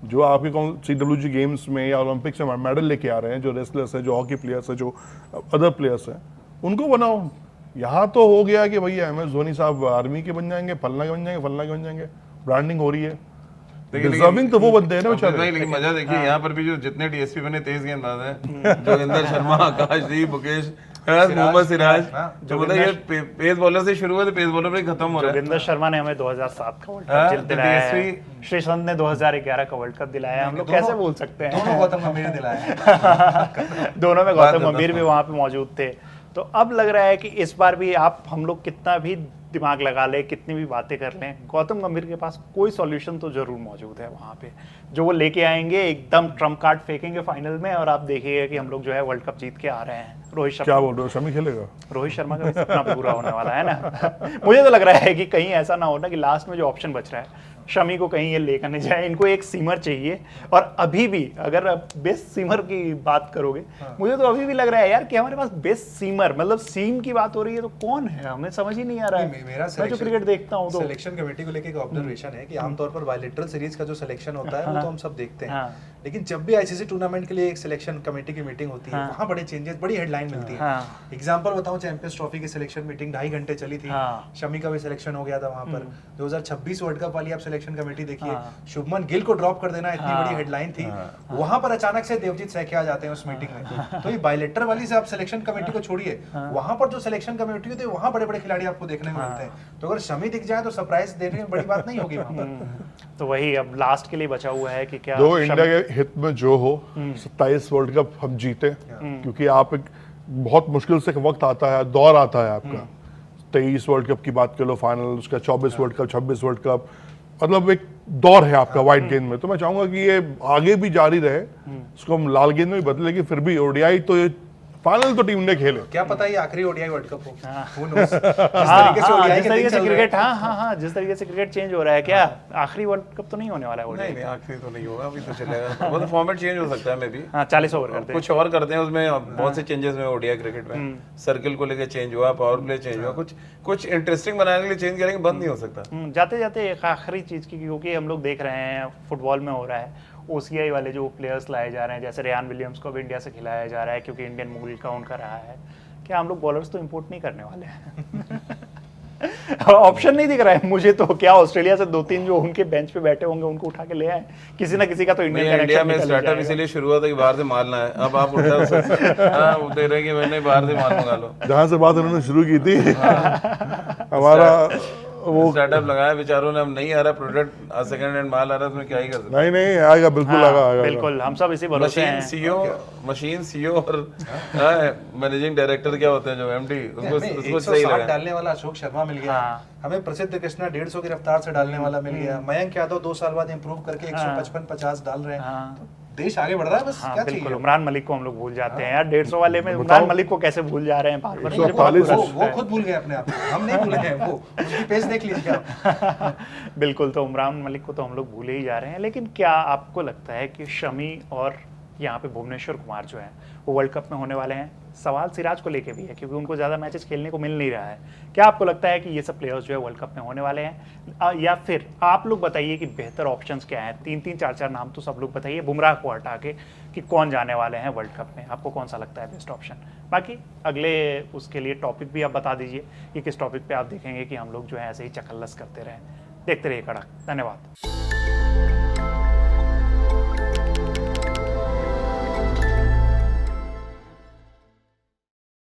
जो आपके CWG गेम्स में या ओलंपिक्स में मेडल लेके आ रहे हैं, जो रेसलर्स हैं, जो हॉकी प्लेयर्स हैं, जो अदर प्लेयर्स हैं, उनको बनाओ। यहाँ तो हो गया कि भैया MS धोनी साहब आर्मी के बन जाएंगे, फलना के बन जाएंगे, फलना के बन जाएंगे, ब्रांडिंग हो रही है। डिजर्विंग तो वो बंदे हैं ना बेचारे। लेकिन मजा देखिए यहाँ पर भी जो जितने DSP बने तेज गेंदबाज हैं, जोगिंदर शर्मा, आकाशदीप, मुकेश, मोहम्मद सिराज, जो मतलब ये पेस बॉलर से शुरू हुआ तो पेस बॉलर पे खत्म हो रहा है। जोगिंदर शर्मा ने हमें 2007 का वर्ल्ड कप दिलाया है, श्रीसंत ने 2011 का वर्ल्ड कप दिलाया है। हम लोग कैसे बोल सकते हैं? दोनों गौतम गंभीर ने दिलाया। दोनों में गौतम गंभीर भी वहां पे मौजूद थे। तो अब लग रहा है कि इस बार भी हम लोग कितना भी दिमाग लगा ले, कितनी भी बातें कर लें, गौतम गंभीर के पास कोई सॉल्यूशन तो जरूर मौजूद है वहाँ पे, जो वो लेके आएंगे, एकदम ट्रम्प कार्ड फेंकेंगे फाइनल में, और आप देखिएगा कि हम लोग जो है वर्ल्ड कप जीत के आ रहे हैं। रोहित शर्मा, क्या बोल रहे हो, शमी खेलेगा? रोहित शर्मा का भी सपना पूरा होने वाला है ना। मुझे तो लग रहा है कि कहीं ऐसा ना हो ना कि लास्ट में जो ऑप्शन बच रहा है शमी को कहीं ये लेकर नहीं जाए। इनको एक सीमर चाहिए, और अभी भी अगर बेस्ट सीमर की बात करोगे, मुझे तो अभी भी लग रहा है यार कि हमारे पास बेस्ट सीमर, मतलब सीम की बात हो रही है तो कौन है, हमें समझ ही नहीं आ रहा है। मेरा मैं जो क्रिकेट देखता हूँ तो सिलेक्शन कमेटी को लेकर एक ऑब्जर्वेशन है कि आमतौर पर बायलैटरल सीरीज का जो सिलेक्शन होता है वो तो हम सब देखते हैं, लेकिन जब भी आईसीसी टूर्नामेंट के लिए एक सिलेक्शन कमेटी की मीटिंग होती है, वहाँ बड़े चेंजेस, बड़ी हेडलाइन मिलती है। एग्जांपल बताऊं, चैंपियंस ट्रॉफी की सिलेक्शन मीटिंग 2.5 घंटे चली थी, शमी का भी सिलेक्शन हो गया था वहाँ पर। 2026 वर्ल्ड कप वाली आप सिलेक्शन कमेटी देखिए, शुभमन गिल को ड्रॉप कर देना इतनी बड़ी हेडलाइन थी, वहां पर अचानक से देवजीत सैकिया आ जाते हैं उस मीटिंग में। तो ये बायलेटर वाली से आप सिलेक्शन कमेटी को छोड़िए, वहां पर जो सिलेक्शन कमेटी होती है वहां बड़े बड़े खिलाड़ी आपको देखने को मिलते हैं। तो अगर शमी दिख जाए तो सरप्राइज देने में बड़ी बात नहीं होगी वहां पर। तो वही अब लास्ट के लिए बचा हुआ है कि क्या जो इंडिया के हित में जो हो, 27 वर्ल्ड कप हम जीते, क्योंकि आप एक बहुत मुश्किल से वक्त आता है, दौर आता है आपका। 23 वर्ल्ड कप की बात कर लो फाइनल, उसका 24 वर्ल्ड कप, 26 वर्ल्ड कप, मतलब एक दौर है आपका वाइट गेंद में। तो मैं चाहूंगा कि ये आगे भी जारी रहे, इसको हम लाल गेंद में भी बदले, लेकिन फिर भी ओडीआई तो ये फाइनल तो टीम ने खेले। क्या पता ये आखिरी ओडीआई वर्ल्ड कप हो। जिस तरीके से क्रिकेट जिस तरीके से क्रिकेट चेंज हो रहा है, क्या आखिरी वर्ल्ड कप तो नहीं होने वाला है? नहीं, आखिरी तो नहीं होगा, अभी तो चलेगा। वो तो फॉर्मेट चेंज हो सकता है, मे बी 40 ओवर करते हैं, कुछ और करते हैं उसमें। बहुत से चेंजेस हुए ओडीआई क्रिकेट में, सर्किल को लेकर चेंज हुआ, पावर प्ले चेंज हुआ, कुछ इंटरेस्टिंग बनाने के लिए चेंज करेंगे, बंद नहीं हो सकता। जाते जाते एक आखिरी चीज की, क्योंकि हम लोग देख रहे हैं फुटबॉल में हो रहा है, OCI वाले जो प्लेयर्स लाए जा रहे हैं, जैसे रेयान विलियम्स को भी इंडिया से खिलाया जा रहा है क्योंकि इंडियन मूल का उनका रहा है। क्या हम लोग बॉलर्स तो इंपोर्ट नहीं करने वाले हैं? ऑप्शन नहीं दिख रहा है मुझे तो। क्या ऑस्ट्रेलिया से 2-3 जो उनके बेंच पे बैठे होंगे उनको उठा के ले आए? किसी ना किसी का तो इंडिया में स्टार्टअप इसीलिए शुरू हुआ था कि बाहर से माल ना है। अब आप उठा वो दे रहे कि मैंने बाहर से माल मंगा लो। जहाँ से बात उन्होंने शुरू की थी, हमारा वो स्टार्टअप लगाया बेचारों ने, अब नहीं आ रहा प्रोडक्ट, सेकंड हैंड माल आ रहा है, उसमें क्या ही कर सकते। नहीं आएगा, बिल्कुल आएगा। बिल्कुल, हम सब इसी भरोसे हैं। मशीन सीईओ और मैनेजिंग डायरेक्टर क्या होते हैं, जो एमडी, उसको सही लगा। डालने वाला अशोक शर्मा मिल गया, हमें प्रसिद्ध कृष्णा 150 की रफ्तार से डालने वाला मिल गया, मयंक यादव 2 साल बाद इंप्रूव करके 155-50 डाल रहे हैं। देश आगे बढ़ रहा है, बस क्या चाहिए। बिल्कुल, उमरान मलिक को हम लोग भूल जाते हैं यार 150 वाले में। उमरान मलिक को कैसे भूल जा रहे हैं बार बार? वो खुद भूल गए अपने आप, हम नहीं भूले हैं, वो उसकी पेज देख लीजिए आप। बिल्कुल, तो उमरान मलिक को तो हम लोग भूले ही जा रहे हैं। लेकिन क्या आपको लगता है कि शमी और यहाँ पे भुवनेश्वर कुमार जो है वो वर्ल्ड कप में होने वाले हैं? सवाल सिराज को लेके भी है, क्योंकि उनको ज़्यादा मैचेस खेलने को मिल नहीं रहा है। क्या आपको लगता है कि ये सब प्लेयर्स जो है वर्ल्ड कप में होने वाले हैं, या फिर आप लोग बताइए कि बेहतर ऑप्शंस क्या हैं? 3-3 4-4 नाम तो सब लोग बताइए बुमराह को हटा के कि कौन जाने वाले हैं वर्ल्ड कप में, आपको कौन सा लगता है बेस्ट ऑप्शन? बाकी अगले उसके लिए टॉपिक भी आप बता दीजिए कि किस टॉपिक पे आप देखेंगे कि हम लोग जो है ऐसे ही चखल्लस करते रहें। देखते रहिए कड़क। धन्यवाद।